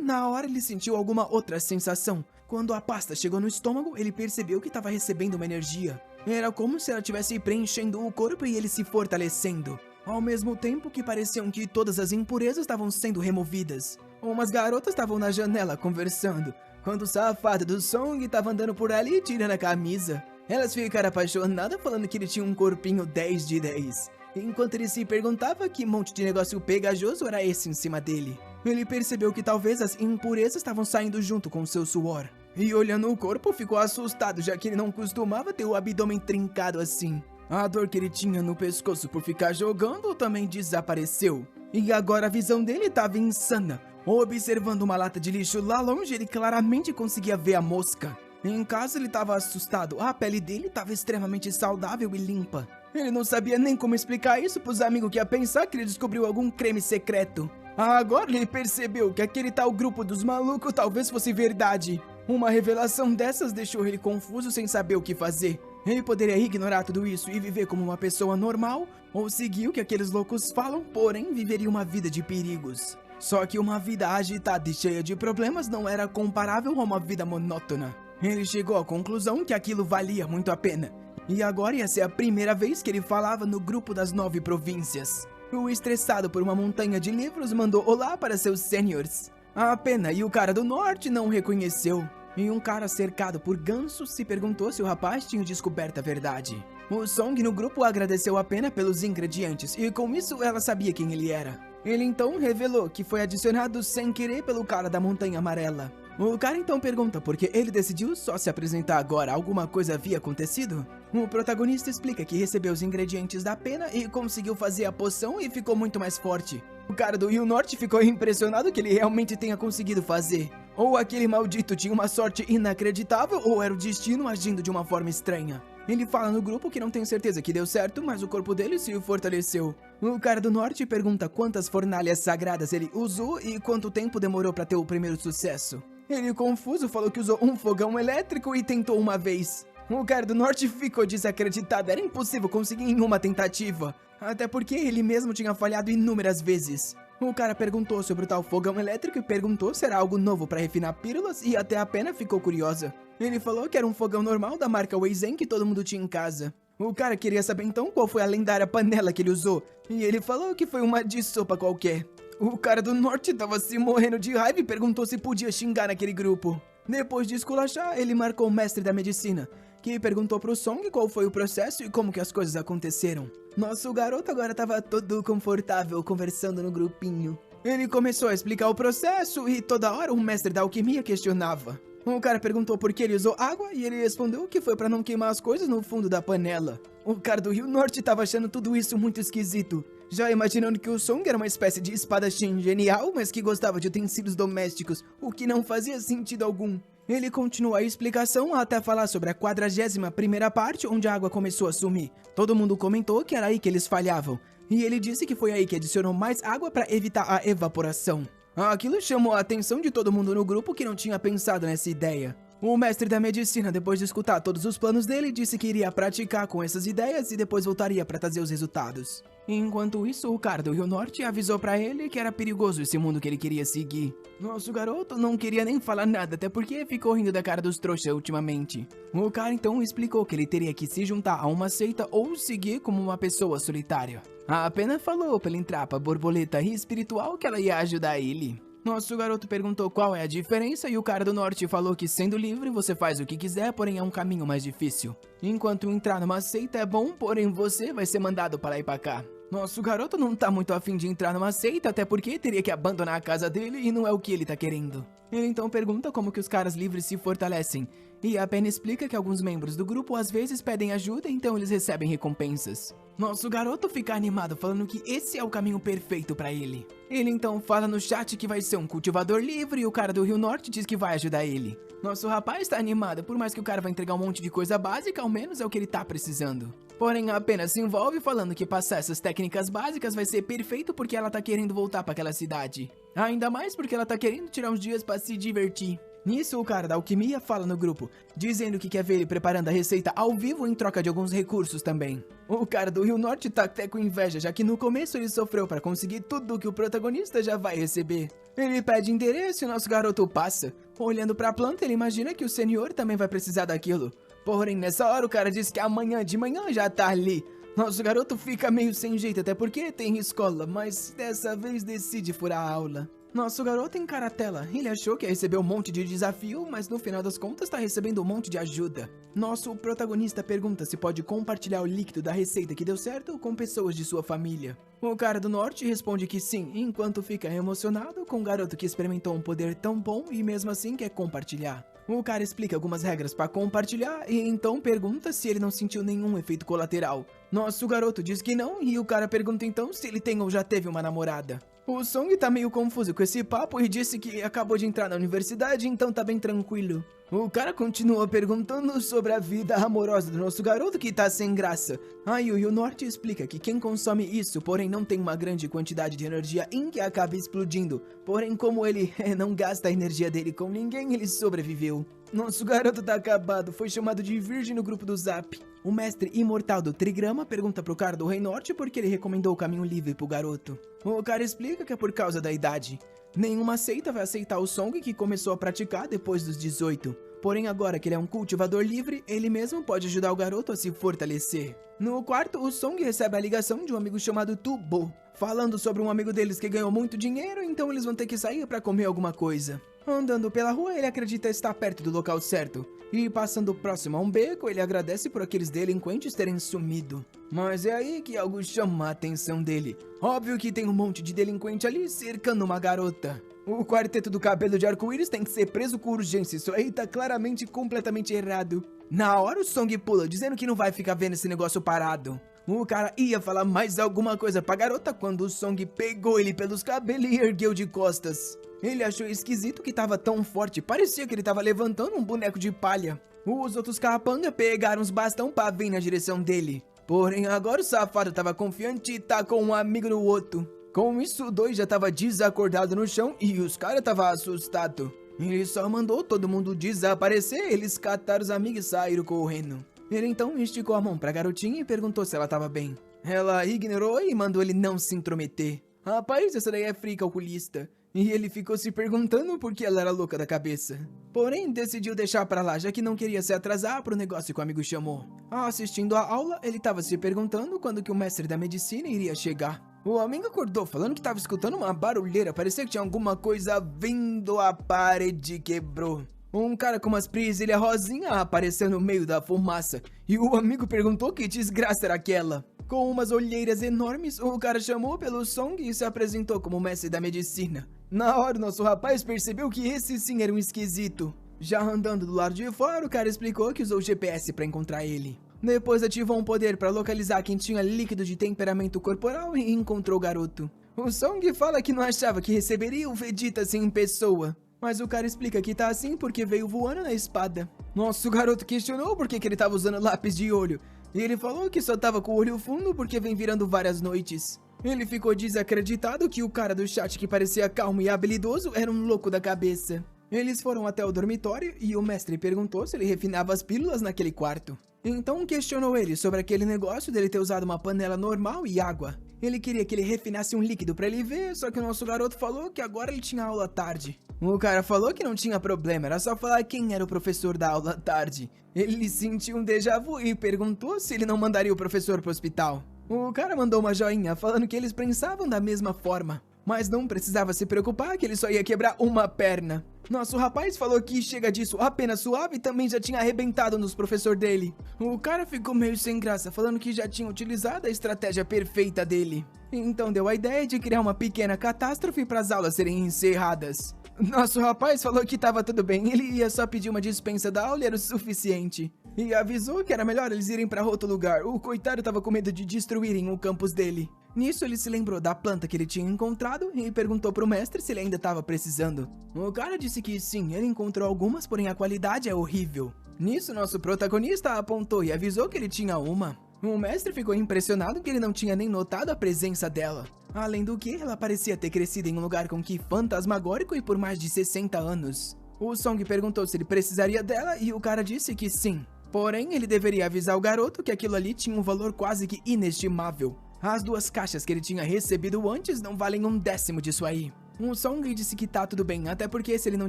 na hora ele sentiu alguma outra sensação. Quando a pasta chegou no estômago, ele percebeu que estava recebendo uma energia. Era como se ela estivesse preenchendo o corpo e ele se fortalecendo. Ao mesmo tempo que pareciam que todas as impurezas estavam sendo removidas. Umas garotas estavam na janela conversando, quando o safado do Song estava andando por ali tirando a camisa. Elas ficaram apaixonadas falando que ele tinha um corpinho 10 de 10. Enquanto ele se perguntava que monte de negócio pegajoso era esse em cima dele. Ele percebeu que talvez as impurezas estavam saindo junto com seu suor. E olhando o corpo, ficou assustado, já que ele não costumava ter o abdômen trincado assim. A dor que ele tinha no pescoço por ficar jogando também desapareceu. E agora a visão dele estava insana. Observando uma lata de lixo lá longe, ele claramente conseguia ver a mosca. Em casa ele estava assustado, a pele dele estava extremamente saudável e limpa. Ele não sabia nem como explicar isso pros amigos que ia pensar que ele descobriu algum creme secreto. Agora ele percebeu que aquele tal grupo dos malucos talvez fosse verdade. Uma revelação dessas deixou ele confuso sem saber o que fazer. Ele poderia ignorar tudo isso e viver como uma pessoa normal, ou seguir o que aqueles loucos falam, porém viveria uma vida de perigos. Só que uma vida agitada e cheia de problemas não era comparável a uma vida monótona. Ele chegou à conclusão que aquilo valia muito a pena. E agora ia ser a primeira vez que ele falava no grupo das 9 províncias. O estressado por uma montanha de livros mandou olá para seus sêniores. A pena e o cara do norte não o reconheceu. E um cara cercado por gansos se perguntou se o rapaz tinha descoberto a verdade. O Song no grupo agradeceu a pena pelos ingredientes e com isso ela sabia quem ele era. Ele então revelou que foi adicionado sem querer pelo cara da montanha amarela. O cara então pergunta por que ele decidiu só se apresentar agora, alguma coisa havia acontecido? O protagonista explica que recebeu os ingredientes da pena e conseguiu fazer a poção e ficou muito mais forte. O cara do Rio Norte ficou impressionado que ele realmente tenha conseguido fazer. Ou aquele maldito tinha uma sorte inacreditável ou era o destino agindo de uma forma estranha. Ele fala no grupo que não tem certeza que deu certo, mas o corpo dele se fortaleceu. O cara do norte pergunta quantas fornalhas sagradas ele usou e quanto tempo demorou para ter o primeiro sucesso. Ele, confuso, falou que usou um fogão elétrico e tentou uma vez. O cara do norte ficou desacreditado, era impossível conseguir em uma tentativa. Até porque ele mesmo tinha falhado inúmeras vezes. O cara perguntou sobre o tal fogão elétrico e perguntou se era algo novo para refinar pílulas e até a pena ficou curiosa. Ele falou que era um fogão normal da marca Weizen que todo mundo tinha em casa. O cara queria saber então qual foi a lendária panela que ele usou. E ele falou que foi uma de sopa qualquer. O cara do norte tava se morrendo de raiva e perguntou se podia xingar naquele grupo. Depois de esculachar, ele marcou o mestre da medicina, que perguntou pro Song qual foi o processo e como que as coisas aconteceram. Nosso garoto agora tava todo confortável conversando no grupinho. Ele começou a explicar o processo e toda hora o mestre da alquimia questionava. O cara perguntou por que ele usou água e ele respondeu que foi pra não queimar as coisas no fundo da panela. O cara do Rio Norte tava achando tudo isso muito esquisito, já imaginando que o Song era uma espécie de espadachim genial, mas que gostava de utensílios domésticos, o que não fazia sentido algum. Ele continuou a explicação até falar sobre a 41ª parte, onde a água começou a sumir. Todo mundo comentou que era aí que eles falhavam, e ele disse que foi aí que adicionou mais água para evitar a evaporação. Aquilo chamou a atenção de todo mundo no grupo que não tinha pensado nessa ideia. O mestre da medicina, depois de escutar todos os planos dele, disse que iria praticar com essas ideias e depois voltaria para trazer os resultados. Enquanto isso, o cara do Rio Norte avisou pra ele que era perigoso esse mundo que ele queria seguir. Nosso garoto não queria nem falar nada, até porque ficou rindo da cara dos trouxas ultimamente. O cara então explicou que ele teria que se juntar a uma seita ou seguir como uma pessoa solitária. A Pena falou pra ele entrar pra borboleta espiritual que ela ia ajudar ele. Nosso garoto perguntou qual é a diferença e o cara do norte falou que sendo livre você faz o que quiser, porém é um caminho mais difícil. Enquanto entrar numa seita é bom, porém você vai ser mandado para lá e pra cá. Nosso garoto não tá muito afim de entrar numa seita, até porque teria que abandonar a casa dele e não é o que ele tá querendo. Ele então pergunta como que os caras livres se fortalecem, e a Penny explica que alguns membros do grupo às vezes pedem ajuda, então eles recebem recompensas. Nosso garoto fica animado falando que esse é o caminho perfeito pra ele. Ele então fala no chat que vai ser um cultivador livre e o cara do Rio Norte diz que vai ajudar ele. Nosso rapaz tá animado, por mais que o cara vai entregar um monte de coisa básica, ao menos é o que ele tá precisando. Porém, apenas se envolve falando que passar essas técnicas básicas vai ser perfeito porque ela tá querendo voltar pra aquela cidade. Ainda mais porque ela tá querendo tirar uns dias pra se divertir. Nisso, o cara da alquimia fala no grupo, dizendo que quer ver ele preparando a receita ao vivo em troca de alguns recursos também. O cara do Rio Norte tá até com inveja, já que no começo ele sofreu pra conseguir tudo que o protagonista já vai receber. Ele pede endereço e o nosso garoto passa. Olhando pra planta, ele imagina que o senhor também vai precisar daquilo. Porém, nessa hora o cara diz que amanhã de manhã já tá ali. Nosso garoto fica meio sem jeito, até porque tem escola, mas dessa vez decide furar a aula. Nosso garoto encara a tela. Ele achou que ia receber um monte de desafio, mas no final das contas tá recebendo um monte de ajuda. Nosso protagonista pergunta se pode compartilhar o líquido da receita que deu certo com pessoas de sua família. O cara do norte responde que sim, enquanto fica emocionado com o garoto que experimentou um poder tão bom e mesmo assim quer compartilhar. O cara explica algumas regras para compartilhar e então pergunta se ele não sentiu nenhum efeito colateral. Nosso garoto diz que não e o cara pergunta então se ele tem ou já teve uma namorada. O Song tá meio confuso com esse papo e disse que acabou de entrar na universidade, então tá bem tranquilo. O cara continua perguntando sobre a vida amorosa do nosso garoto que tá sem graça. Aí o Rio Norte explica que quem consome isso, porém não tem uma grande quantidade de energia em que acaba explodindo. Porém, como ele não gasta a energia dele com ninguém, ele sobreviveu. Nosso garoto tá acabado, foi chamado de virgem no grupo do Zap. O mestre imortal do Trigrama pergunta pro cara do Rei Norte porque ele recomendou o caminho livre pro garoto. O cara explica que é por causa da idade. Nenhuma seita vai aceitar o Song que começou a praticar depois dos 18. Porém, agora que ele é um cultivador livre, ele mesmo pode ajudar o garoto a se fortalecer. No quarto, o Song recebe a ligação de um amigo chamado Tubo, falando sobre um amigo deles que ganhou muito dinheiro, então eles vão ter que sair para comer alguma coisa. Andando pela rua, ele acredita estar perto do local certo. E passando próximo a um beco, ele agradece por aqueles delinquentes terem sumido. Mas é aí que algo chama a atenção dele. Óbvio que tem um monte de delinquente ali cercando uma garota. O quarteto do cabelo de arco-íris tem que ser preso com urgência, isso aí tá claramente completamente errado. Na hora o Song pula, dizendo que não vai ficar vendo esse negócio parado. O cara ia falar mais alguma coisa pra garota quando o Song pegou ele pelos cabelos e ergueu de costas. Ele achou esquisito que tava tão forte, parecia que ele tava levantando um boneco de palha. Os outros capanga pegaram os bastão pra vir na direção dele. Porém agora o safado tava confiante e tacou um amigo no outro. Com isso, o dois já tava desacordado no chão e os caras tava assustado. Ele só mandou todo mundo desaparecer, eles cataram os amigos e saíram correndo. Ele então esticou a mão pra garotinha e perguntou se ela tava bem. Ela ignorou e mandou ele não se intrometer. Rapaz, essa daí é free calculista. E ele ficou se perguntando por que ela era louca da cabeça. Porém, decidiu deixar pra lá, já que não queria se atrasar pro negócio que o amigo chamou. Assistindo a aula, ele tava se perguntando quando que o mestre da medicina iria chegar. O amigo acordou falando que tava escutando uma barulheira, parecia que tinha alguma coisa vindo, a parede quebrou. Um cara com umas presilhas rosinha apareceu no meio da fumaça, e o amigo perguntou que desgraça era aquela. Com umas olheiras enormes, o cara chamou pelo Song e se apresentou como mestre da medicina. Na hora, nosso rapaz percebeu que esse sim era um esquisito. Já andando do lado de fora, o cara explicou que usou o GPS para encontrar ele. Depois ativou um poder para localizar quem tinha líquido de temperamento corporal e encontrou o garoto. O Song fala que não achava que receberia o Vegeta assim em pessoa. Mas o cara explica que tá assim porque veio voando na espada. Nosso garoto questionou por que ele tava usando lápis de olho. E ele falou que só tava com o olho fundo porque vem virando várias noites. Ele ficou desacreditado que o cara do chat que parecia calmo e habilidoso era um louco da cabeça. Eles foram até o dormitório e o mestre perguntou se ele refinava as pílulas naquele quarto. Então questionou ele sobre aquele negócio dele ter usado uma panela normal e água. Ele queria que ele refinasse um líquido pra ele ver, só que o nosso garoto falou que agora ele tinha aula à tarde. O cara falou que não tinha problema, era só falar quem era o professor da aula à tarde. Ele sentiu um déjà vu e perguntou se ele não mandaria o professor pro hospital. O cara mandou uma joinha falando que eles pensavam da mesma forma, mas não precisava se preocupar que ele só ia quebrar uma perna. Nosso rapaz falou que chega disso apenas suave e também já tinha arrebentado nos professores dele. O cara ficou meio sem graça, falando que já tinha utilizado a estratégia perfeita dele. Então deu a ideia de criar uma pequena catástrofe para as aulas serem encerradas. Nosso rapaz falou que tava tudo bem, ele ia só pedir uma dispensa da aula e era o suficiente. E avisou que era melhor eles irem pra outro lugar, o coitado tava com medo de destruírem o campus dele. Nisso ele se lembrou da planta que ele tinha encontrado e perguntou pro mestre se ele ainda tava precisando. O cara disse que sim, ele encontrou algumas, porém a qualidade é horrível. Nisso nosso protagonista apontou e avisou que ele tinha uma. O mestre ficou impressionado que ele não tinha nem notado a presença dela. Além do que, ela parecia ter crescido em um lugar com que fantasmagórico e por mais de 60 anos. O Song perguntou se ele precisaria dela e o cara disse que sim. Porém, ele deveria avisar o garoto que aquilo ali tinha um valor quase que inestimável. As 2 caixas que ele tinha recebido antes não valem 1/10 disso aí. O Song disse que tá tudo bem, até porque se ele não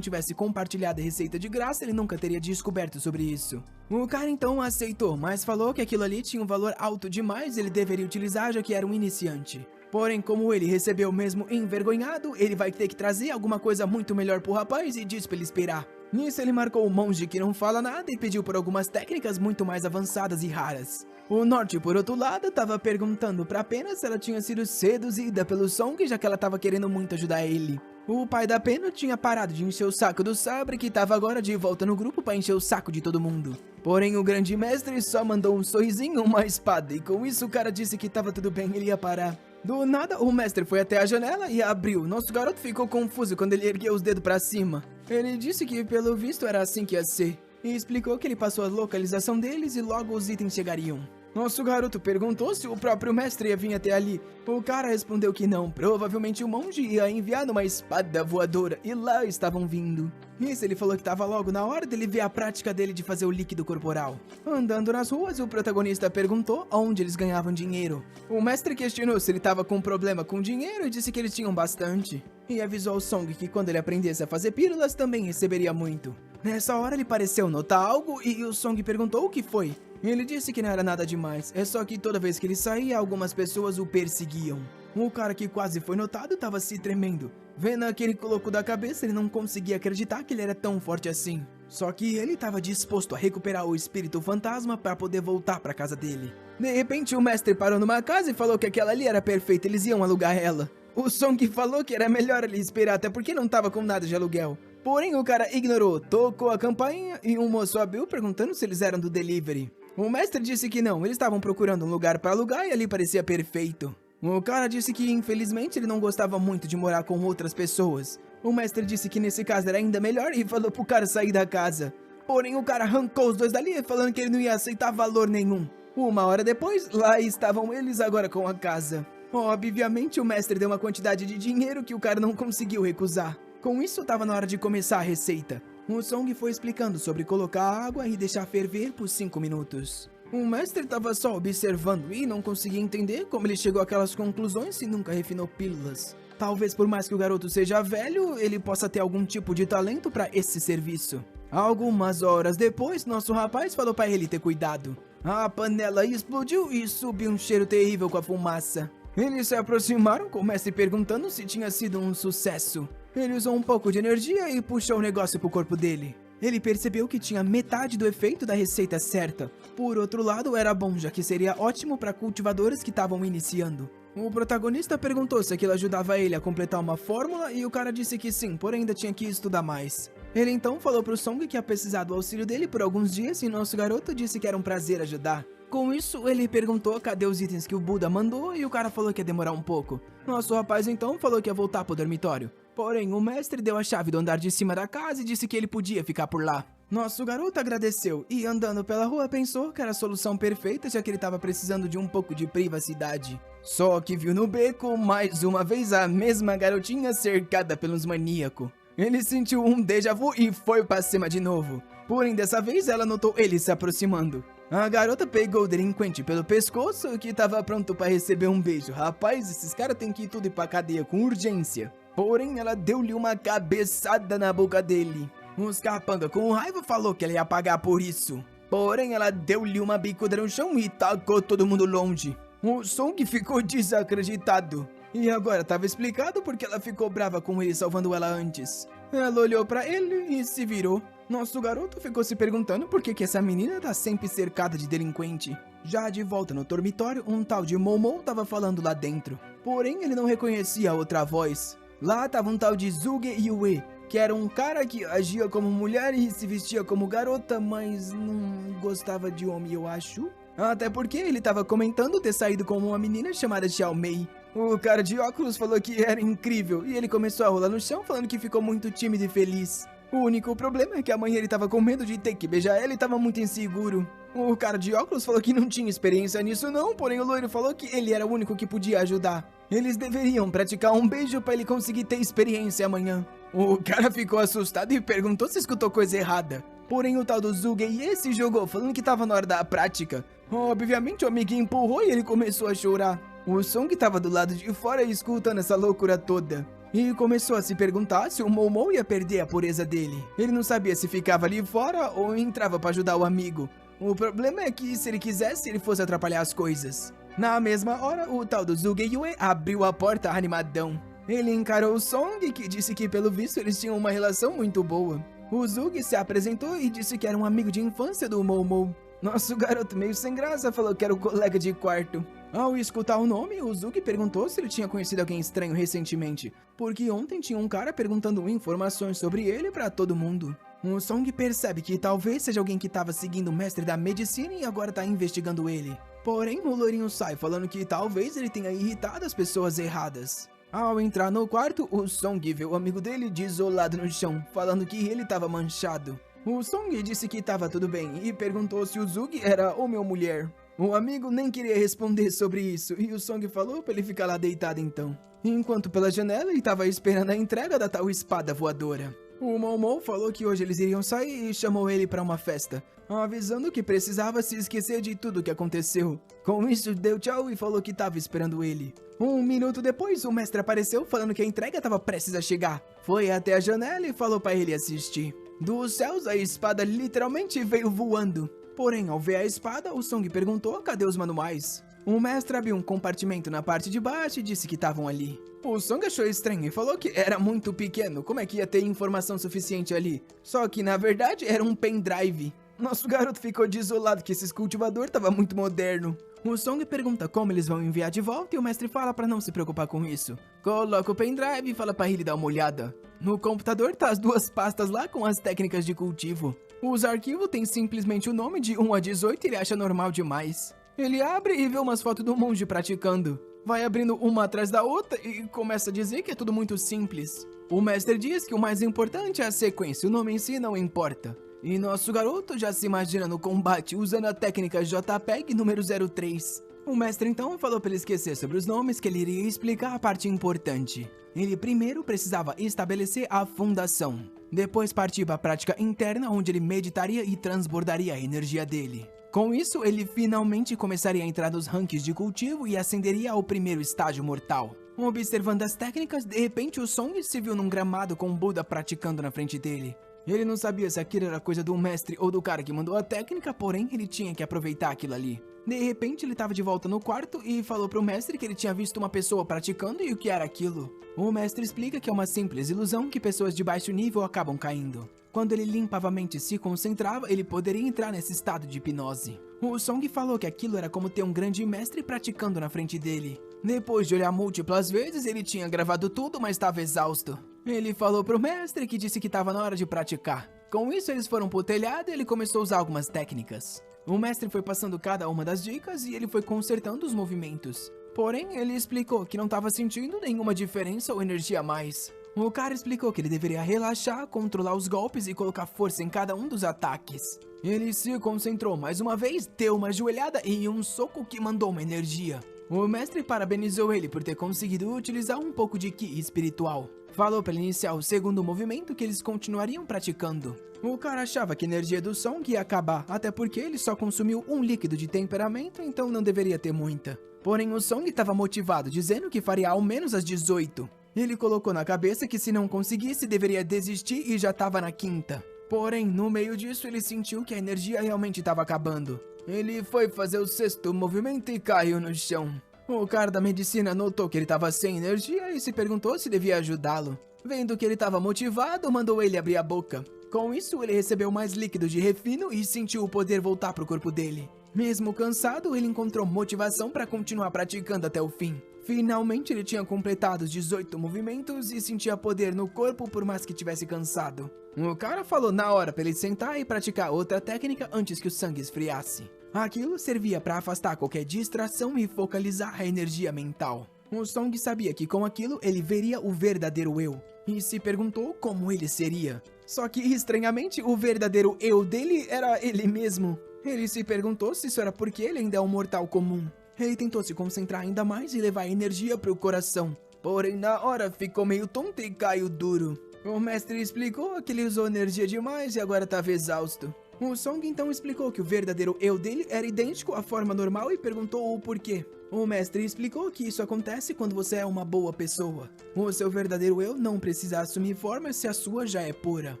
tivesse compartilhado a receita de graça, ele nunca teria descoberto sobre isso. O cara então aceitou, mas falou que aquilo ali tinha um valor alto demais e ele deveria utilizar já que era um iniciante. Porém, como ele recebeu mesmo envergonhado, ele vai ter que trazer alguma coisa muito melhor pro rapaz e disse pra ele esperar. Nisso ele marcou o monge que não fala nada e pediu por algumas técnicas muito mais avançadas e raras. O Norte, por outro lado, tava perguntando pra Pena se ela tinha sido seduzida pelo Song, já que ela tava querendo muito ajudar ele. O pai da Pena tinha parado de encher o saco do Sabre, que tava agora de volta no grupo pra encher o saco de todo mundo. Porém, o grande mestre só mandou um sorrisinho, uma espada, e com isso o cara disse que tava tudo bem, ele ia parar. Do nada, o mestre foi até a janela e abriu. Nosso garoto ficou confuso quando ele ergueu os dedos pra cima. Ele disse que, pelo visto, era assim que ia ser. E explicou que ele passou a localização deles e logo os itens chegariam. Nosso garoto perguntou se o próprio mestre ia vir até ali. O cara respondeu que não, provavelmente o monge ia enviar uma espada voadora e lá estavam vindo. Nisso ele falou que estava logo na hora dele ver a prática dele de fazer o líquido corporal. Andando nas ruas, o protagonista perguntou onde eles ganhavam dinheiro. O mestre questionou se ele estava com problema com dinheiro e disse que eles tinham bastante. E avisou ao Song que quando ele aprendesse a fazer pílulas também receberia muito. Nessa hora ele pareceu notar algo e o Song perguntou o que foi. Ele disse que não era nada demais, é só que toda vez que ele saía, algumas pessoas o perseguiam. O cara que quase foi notado estava se tremendo. Vendo aquele coloco da cabeça, ele não conseguia acreditar que ele era tão forte assim. Só que ele estava disposto a recuperar o espírito fantasma para poder voltar para casa dele. De repente, o mestre parou numa casa e falou que aquela ali era perfeita, eles iam alugar ela. O Song falou que era melhor ele esperar, até porque não estava com nada de aluguel. Porém, o cara ignorou, tocou a campainha e um moço abriu perguntando se eles eram do delivery. O mestre disse que não, eles estavam procurando um lugar para alugar e ali parecia perfeito. O cara disse que infelizmente ele não gostava muito de morar com outras pessoas. O mestre disse que nesse caso era ainda melhor e falou pro cara sair da casa. Porém o cara arrancou os dois dali falando que ele não ia aceitar valor nenhum. Uma hora depois, lá estavam eles agora com a casa. Obviamente o mestre deu uma quantidade de dinheiro que o cara não conseguiu recusar. Com isso estava na hora de começar a receita. O Song foi explicando sobre colocar água e deixar ferver por 5 minutos. O mestre estava só observando e não conseguia entender como ele chegou àquelas conclusões se nunca refinou pílulas. Talvez por mais que o garoto seja velho, ele possa ter algum tipo de talento para esse serviço. Algumas horas depois, nosso rapaz falou para ele ter cuidado. A panela explodiu e subiu um cheiro terrível com a fumaça. Eles se aproximaram com o mestre perguntando se tinha sido um sucesso. Ele usou um pouco de energia e puxou o negócio pro corpo dele. Ele percebeu que tinha metade do efeito da receita certa. Por outro lado, era bom, já que seria ótimo para cultivadores que estavam iniciando. O protagonista perguntou se aquilo ajudava ele a completar uma fórmula e o cara disse que sim, porém ainda tinha que estudar mais. Ele então falou pro Song que ia precisar do auxílio dele por alguns dias e nosso garoto disse que era um prazer ajudar. Com isso, ele perguntou cadê os itens que o Buda mandou e o cara falou que ia demorar um pouco. Nosso rapaz então falou que ia voltar pro dormitório. Porém, o mestre deu a chave do andar de cima da casa e disse que ele podia ficar por lá. Nosso garoto agradeceu e, andando pela rua, pensou que era a solução perfeita, já que ele estava precisando de um pouco de privacidade. Só que viu no beco, mais uma vez, a mesma garotinha cercada pelos maníacos. Ele sentiu um déjà vu e foi pra cima de novo. Porém, dessa vez, ela notou ele se aproximando. A garota pegou o delinquente pelo pescoço, que estava pronto para receber um beijo. Rapaz, esses caras têm que ir tudo ir pra cadeia com urgência. Porém, ela deu-lhe uma cabeçada na boca dele. Os capanga com raiva falou que ela ia pagar por isso. Porém, ela deu-lhe uma bicuda no chão e tacou todo mundo longe. O Song ficou desacreditado. E agora estava explicado porque ela ficou brava com ele salvando ela antes. Ela olhou pra ele e se virou. Nosso garoto ficou se perguntando por que essa menina tá sempre cercada de delinquente. Já de volta no dormitório, um tal de Momo tava falando lá dentro. Porém, ele não reconhecia a outra voz. Lá tava um tal de Zuge Yue. que era um cara que agia como mulher e se vestia como garota, mas não gostava de homem, eu acho. Até porque ele tava comentando ter saído com uma menina chamada Xiao Mei. O cara de óculos falou que era incrível e ele começou a rolar no chão falando que ficou muito tímido e feliz. O único problema é que amanhã ele tava com medo de ter que beijar ela e tava muito inseguro. O cara de óculos falou que não tinha experiência nisso não, porém o loiro falou que ele era o único que podia ajudar. Eles deveriam praticar um beijo pra ele conseguir ter experiência amanhã. O cara ficou assustado e perguntou se escutou coisa errada. Porém o tal do Zugei se jogou falando que tava na hora da prática. Obviamente o amiguinho empurrou e ele começou a chorar. O Song tava do lado de fora escutando essa loucura toda. E começou a se perguntar se o Momo ia perder a pureza dele. Ele não sabia se ficava ali fora ou entrava pra ajudar o amigo. O problema é que se ele quisesse, ele fosse atrapalhar as coisas. Na mesma hora, o tal do Zugei abriu a porta animadão. Ele encarou o Song, que disse que pelo visto eles tinham uma relação muito boa. O Zug se apresentou e disse que era um amigo de infância do Momo. Nosso garoto meio sem graça falou que era o colega de quarto. Ao escutar o nome, o Zug perguntou se ele tinha conhecido alguém estranho recentemente, porque ontem tinha um cara perguntando informações sobre ele pra todo mundo. O Song percebe que talvez seja alguém que tava seguindo o mestre da medicina e agora tá investigando ele. Porém, o loirinho sai falando que talvez ele tenha irritado as pessoas erradas. Ao entrar no quarto, o Song vê o amigo dele desolado no chão, falando que ele tava manchado. O Song disse que tava tudo bem e perguntou se o Zug era homem ou mulher. O amigo nem queria responder sobre isso e o Song falou pra ele ficar lá deitado então. Enquanto pela janela ele tava esperando a entrega da tal espada voadora. O Momo falou que hoje eles iriam sair e chamou ele pra uma festa, avisando que precisava se esquecer de tudo que aconteceu. Com isso, deu tchau e falou que tava esperando ele. Um minuto depois, o mestre apareceu falando que a entrega tava prestes a chegar. Foi até a janela e falou pra ele assistir. Dos céus, a espada literalmente veio voando. Porém, ao ver a espada, o Song perguntou cadê os manuais. O mestre abriu um compartimento na parte de baixo e disse que estavam ali. O Song achou estranho e falou que era muito pequeno, como é que ia ter informação suficiente ali? Só que na verdade era um pendrive. Nosso garoto ficou desolado que esse cultivador tava muito moderno. O Song pergunta como eles vão enviar de volta e o mestre fala pra não se preocupar com isso. Coloca o pendrive e fala pra ele dar uma olhada. No computador tá as duas pastas lá com as técnicas de cultivo. Os arquivos têm simplesmente o nome de 1 a 18 e ele acha normal demais. Ele abre e vê umas fotos do monge praticando. Vai abrindo uma atrás da outra e começa a dizer que é tudo muito simples. O mestre diz que o mais importante é a sequência, o nome em si não importa. E nosso garoto já se imagina no combate usando a técnica JPEG número 03. O mestre então falou para ele esquecer sobre os nomes, que ele iria explicar a parte importante. Ele primeiro precisava estabelecer a fundação, depois partir para a prática interna onde ele meditaria e transbordaria a energia dele. Com isso, ele finalmente começaria a entrar nos ranks de cultivo e ascenderia ao primeiro estágio mortal. Observando as técnicas, de repente o Song se viu num gramado com Buda praticando na frente dele. Ele não sabia se aquilo era coisa do mestre ou do cara que mandou a técnica, porém ele tinha que aproveitar aquilo ali. De repente ele estava de volta no quarto e falou pro mestre que ele tinha visto uma pessoa praticando e o que era aquilo. O mestre explica que é uma simples ilusão que pessoas de baixo nível acabam caindo. Quando ele limpava a mente e se concentrava, ele poderia entrar nesse estado de hipnose. O Song falou que aquilo era como ter um grande mestre praticando na frente dele. Depois de olhar múltiplas vezes, ele tinha gravado tudo, mas estava exausto. Ele falou pro mestre que disse que estava na hora de praticar. Com isso, eles foram pro telhado e ele começou a usar algumas técnicas. O mestre foi passando cada uma das dicas e ele foi consertando os movimentos. Porém, ele explicou que não estava sentindo nenhuma diferença ou energia a mais. O cara explicou que ele deveria relaxar, controlar os golpes e colocar força em cada um dos ataques. Ele se concentrou mais uma vez, deu uma joelhada e um soco que mandou uma energia. O mestre parabenizou ele por ter conseguido utilizar um pouco de ki espiritual. Falou para iniciar o segundo movimento que eles continuariam praticando. O cara achava que a energia do Song ia acabar, até porque ele só consumiu um líquido de temperamento, então não deveria ter muita. Porém o Song estava motivado, dizendo que faria ao menos as 18. Ele colocou na cabeça que se não conseguisse deveria desistir e já estava na quinta. Porém, no meio disso ele sentiu que a energia realmente estava acabando. Ele foi fazer o sexto movimento e caiu no chão. O cara da medicina notou que ele estava sem energia e se perguntou se devia ajudá-lo. Vendo que ele estava motivado, mandou ele abrir a boca. Com isso, ele recebeu mais líquido de refino e sentiu o poder voltar para o corpo dele. Mesmo cansado, ele encontrou motivação para continuar praticando até o fim. Finalmente ele tinha completado os 18 movimentos e sentia poder no corpo por mais que tivesse cansado. O cara falou na hora pra ele sentar e praticar outra técnica antes que o sangue esfriasse. Aquilo servia para afastar qualquer distração e focalizar a energia mental. O Song sabia que com aquilo ele veria o verdadeiro eu, e se perguntou como ele seria. Só que, estranhamente, o verdadeiro eu dele era ele mesmo. Ele se perguntou se isso era porque ele ainda é um mortal comum. Ele tentou se concentrar ainda mais e levar energia pro coração. Porém, na hora ficou meio tonto e caiu duro. O mestre explicou que ele usou energia demais e agora estava exausto. O Song então explicou que o verdadeiro eu dele era idêntico à forma normal e perguntou o porquê. O mestre explicou que isso acontece quando você é uma boa pessoa. O seu verdadeiro eu não precisa assumir forma se a sua já é pura.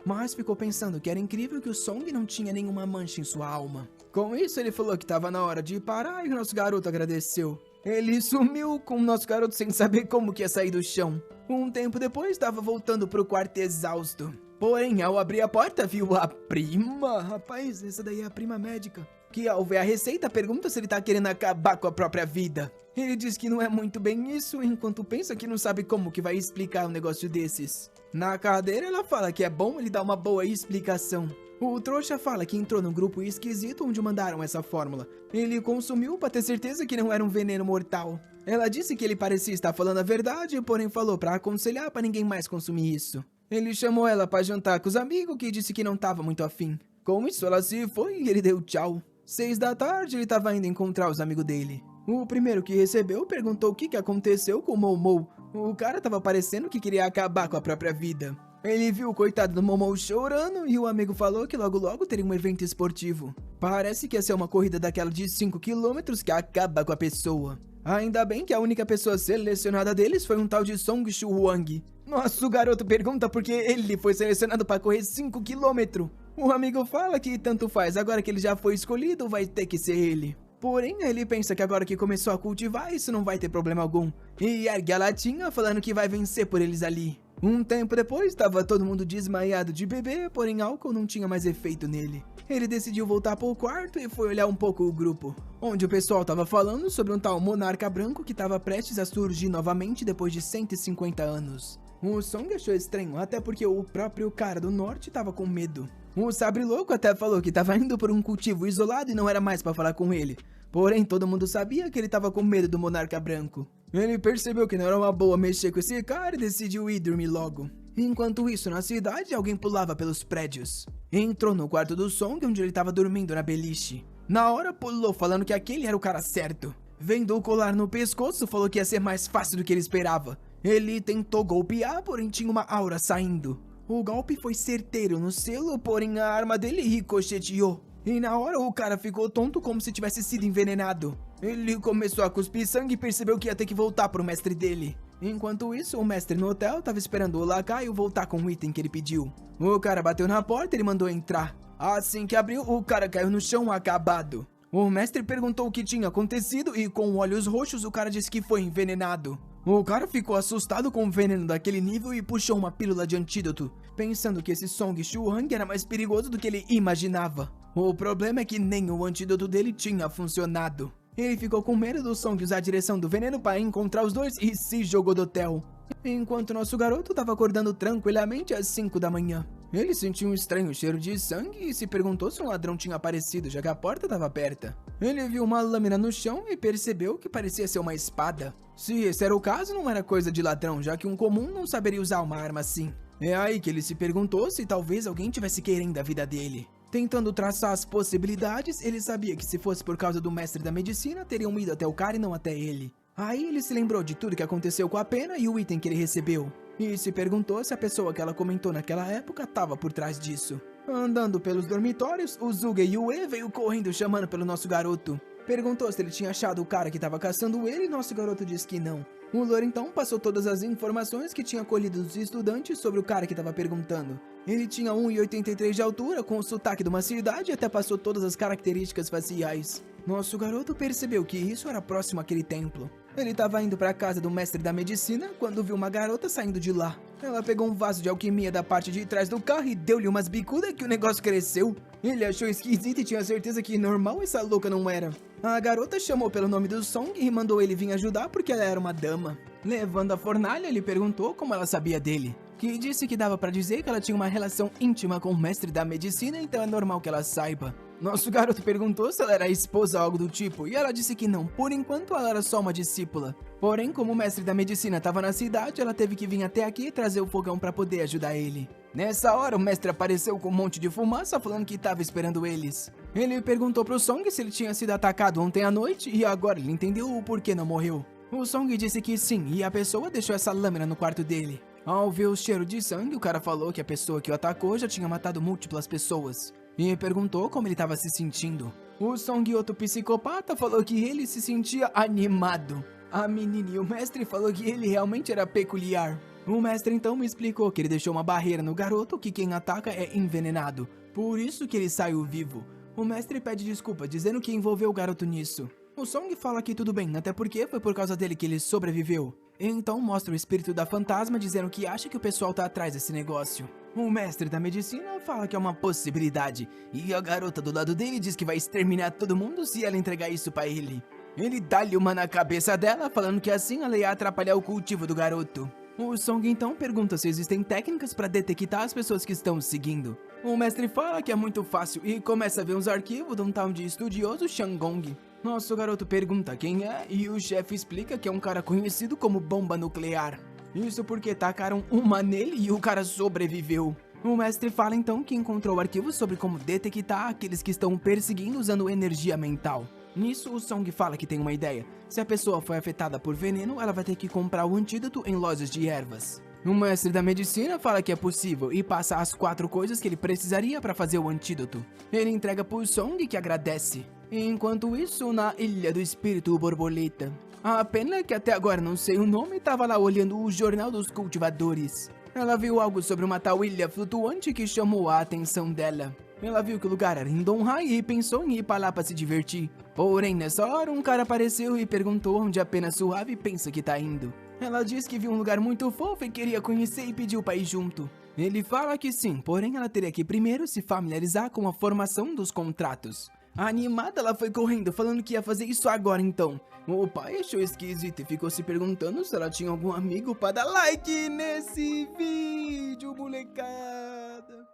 Mas ficou pensando que era incrível que o Song não tinha nenhuma mancha em sua alma. Com isso ele falou que estava na hora de parar e o nosso garoto agradeceu. Ele sumiu com o nosso garoto sem saber como que ia sair do chão. Um tempo depois estava voltando pro quarto exausto. Porém, ao abrir a porta, viu a prima. Rapaz, essa daí é a prima médica. Que ao ver a receita, pergunta se ele tá querendo acabar com a própria vida. Ele diz que não é muito bem isso, enquanto pensa que não sabe como que vai explicar um negócio desses. Na cadeira, ela fala que é bom ele dar uma boa explicação. O trouxa fala que entrou num grupo esquisito onde mandaram essa fórmula. Ele consumiu pra ter certeza que não era um veneno mortal. Ela disse que ele parecia estar falando a verdade, porém falou pra aconselhar pra ninguém mais consumir isso. Ele chamou ela pra jantar com os amigos, que disse que não tava muito afim. Com isso, ela se foi e ele deu tchau. 6 da tarde, ele tava indo encontrar os amigos dele. O primeiro que recebeu perguntou o que aconteceu com o Momo. O cara tava parecendo que queria acabar com a própria vida. Ele viu o coitado do Momo chorando e o amigo falou que logo logo teria um evento esportivo. Parece que ia ser uma corrida daquela de 5 km que acaba com a pessoa. Ainda bem que a única pessoa selecionada deles foi um tal de Song Shuang. Nosso garoto pergunta por que ele foi selecionado para correr 5 km. O amigo fala que tanto faz, agora que ele já foi escolhido, vai ter que ser ele. Porém, ele pensa que agora que começou a cultivar, isso não vai ter problema algum. E ergue a latinha falando que vai vencer por eles ali. Um tempo depois, estava todo mundo desmaiado de beber, porém álcool não tinha mais efeito nele. Ele decidiu voltar para o quarto e foi olhar um pouco o grupo, onde o pessoal estava falando sobre um tal monarca branco que estava prestes a surgir novamente depois de 150 anos. O Song achou estranho, até porque o próprio cara do norte estava com medo. O Sabre Louco até falou que estava indo por um cultivo isolado e não era mais para falar com ele. Porém, todo mundo sabia que ele estava com medo do monarca branco. Ele percebeu que não era uma boa mexer com esse cara e decidiu ir dormir logo. Enquanto isso, na cidade, alguém pulava pelos prédios. Entrou no quarto do Song, onde ele estava dormindo na beliche. Na hora, pulou falando que aquele era o cara certo. Vendo o colar no pescoço, falou que ia ser mais fácil do que ele esperava. Ele tentou golpear, porém tinha uma aura saindo. O golpe foi certeiro no selo, porém a arma dele ricocheteou. E na hora o cara ficou tonto como se tivesse sido envenenado. Ele começou a cuspir sangue e percebeu que ia ter que voltar pro mestre dele. Enquanto isso, o mestre no hotel tava esperando o lacaio voltar com o item que ele pediu. O cara bateu na porta e ele mandou entrar. Assim que abriu, o cara caiu no chão acabado. O mestre perguntou o que tinha acontecido e com olhos roxos o cara disse que foi envenenado. O cara ficou assustado com o veneno daquele nível e puxou uma pílula de antídoto, pensando que esse Song Shuang era mais perigoso do que ele imaginava. O problema é que nem o antídoto dele tinha funcionado. Ele ficou com medo do Song usar a direção do veneno para encontrar os dois e se jogou do hotel. Enquanto nosso garoto estava acordando tranquilamente às 5 da manhã. Ele sentiu um estranho cheiro de sangue e se perguntou se um ladrão tinha aparecido, já que a porta estava aberta. Ele viu uma lâmina no chão e percebeu que parecia ser uma espada. Se esse era o caso, não era coisa de ladrão, já que um comum não saberia usar uma arma assim. É aí que ele se perguntou se talvez alguém tivesse querendo a vida dele. Tentando traçar as possibilidades, ele sabia que se fosse por causa do mestre da medicina, teriam ido até o cara e não até ele. Aí ele se lembrou de tudo que aconteceu com a pena e o item que ele recebeu. E se perguntou se a pessoa que ela comentou naquela época estava por trás disso. Andando pelos dormitórios, o Zuge Yue veio correndo chamando pelo nosso garoto. Perguntou se ele tinha achado o cara que estava caçando ele e nosso garoto disse que não. O louro então passou todas as informações que tinha colhido dos estudantes sobre o cara que estava perguntando. Ele tinha 1,83 de altura, com o sotaque de uma cidade e até passou todas as características faciais. Nosso garoto percebeu que isso era próximo àquele templo. Ele estava indo para a casa do mestre da medicina quando viu uma garota saindo de lá. Ela pegou um vaso de alquimia da parte de trás do carro e deu-lhe umas bicudas que o negócio cresceu. Ele achou esquisito e tinha certeza que normal essa louca não era. A garota chamou pelo nome do Song e mandou ele vir ajudar porque ela era uma dama. Levando a fornalha, ele perguntou como ela sabia dele, que disse que dava pra dizer que ela tinha uma relação íntima com o mestre da medicina, então é normal que ela saiba. Nosso garoto perguntou se ela era esposa ou algo do tipo, e ela disse que não, por enquanto ela era só uma discípula. Porém, como o mestre da medicina estava na cidade, ela teve que vir até aqui e trazer o fogão pra poder ajudar ele. Nessa hora, o mestre apareceu com um monte de fumaça falando que estava esperando eles. Ele perguntou pro Song se ele tinha sido atacado ontem à noite, e agora ele entendeu o porquê não morreu. O Song disse que sim, e a pessoa deixou essa lâmina no quarto dele. Ao ver o cheiro de sangue, o cara falou que a pessoa que o atacou já tinha matado múltiplas pessoas. E perguntou como ele estava se sentindo. O Song, outro psicopata, falou que ele se sentia animado. A menina e o mestre falou que ele realmente era peculiar. O mestre então me explicou que ele deixou uma barreira no garoto, que quem ataca é envenenado. Por isso que ele saiu vivo. O mestre pede desculpa, dizendo que envolveu o garoto nisso. O Song fala que tudo bem, até porque foi por causa dele que ele sobreviveu. Então mostra o espírito da fantasma dizendo que acha que o pessoal tá atrás desse negócio. O mestre da medicina fala que é uma possibilidade, e a garota do lado dele diz que vai exterminar todo mundo se ela entregar isso pra ele. Ele dá-lhe uma na cabeça dela, falando que assim ela ia atrapalhar o cultivo do garoto. O Song então pergunta se existem técnicas para detectar as pessoas que estão seguindo. O mestre fala que é muito fácil e começa a ver uns arquivos de um tal de estudioso Shangong. Nosso garoto pergunta quem é e o chefe explica que é um cara conhecido como bomba nuclear. Isso porque tacaram uma nele e o cara sobreviveu. O mestre fala então que encontrou arquivos sobre como detectar aqueles que estão perseguindo usando energia mental. Nisso, o Song fala que tem uma ideia. Se a pessoa foi afetada por veneno, ela vai ter que comprar o antídoto em lojas de ervas. O mestre da medicina fala que é possível e passa as 4 coisas que ele precisaria para fazer o antídoto. Ele entrega pro Song, que agradece. Enquanto isso, na Ilha do Espírito Borboleta, a pena que até agora não sei o nome estava lá olhando o Jornal dos Cultivadores. Ela viu algo sobre uma tal ilha flutuante que chamou a atenção dela. Ela viu que o lugar era em Donghai e pensou em ir para lá para se divertir. Porém, nessa hora, um cara apareceu e perguntou onde apenas Suave pensa que tá indo. Ela disse que viu um lugar muito fofo e queria conhecer e pediu para ir junto. Ele fala que sim, porém ela teria que primeiro se familiarizar com a formação dos contratos. Animada, ela foi correndo, falando que ia fazer isso agora então. O pai achou esquisito e ficou se perguntando se ela tinha algum amigo para dar like nesse vídeo, molecada.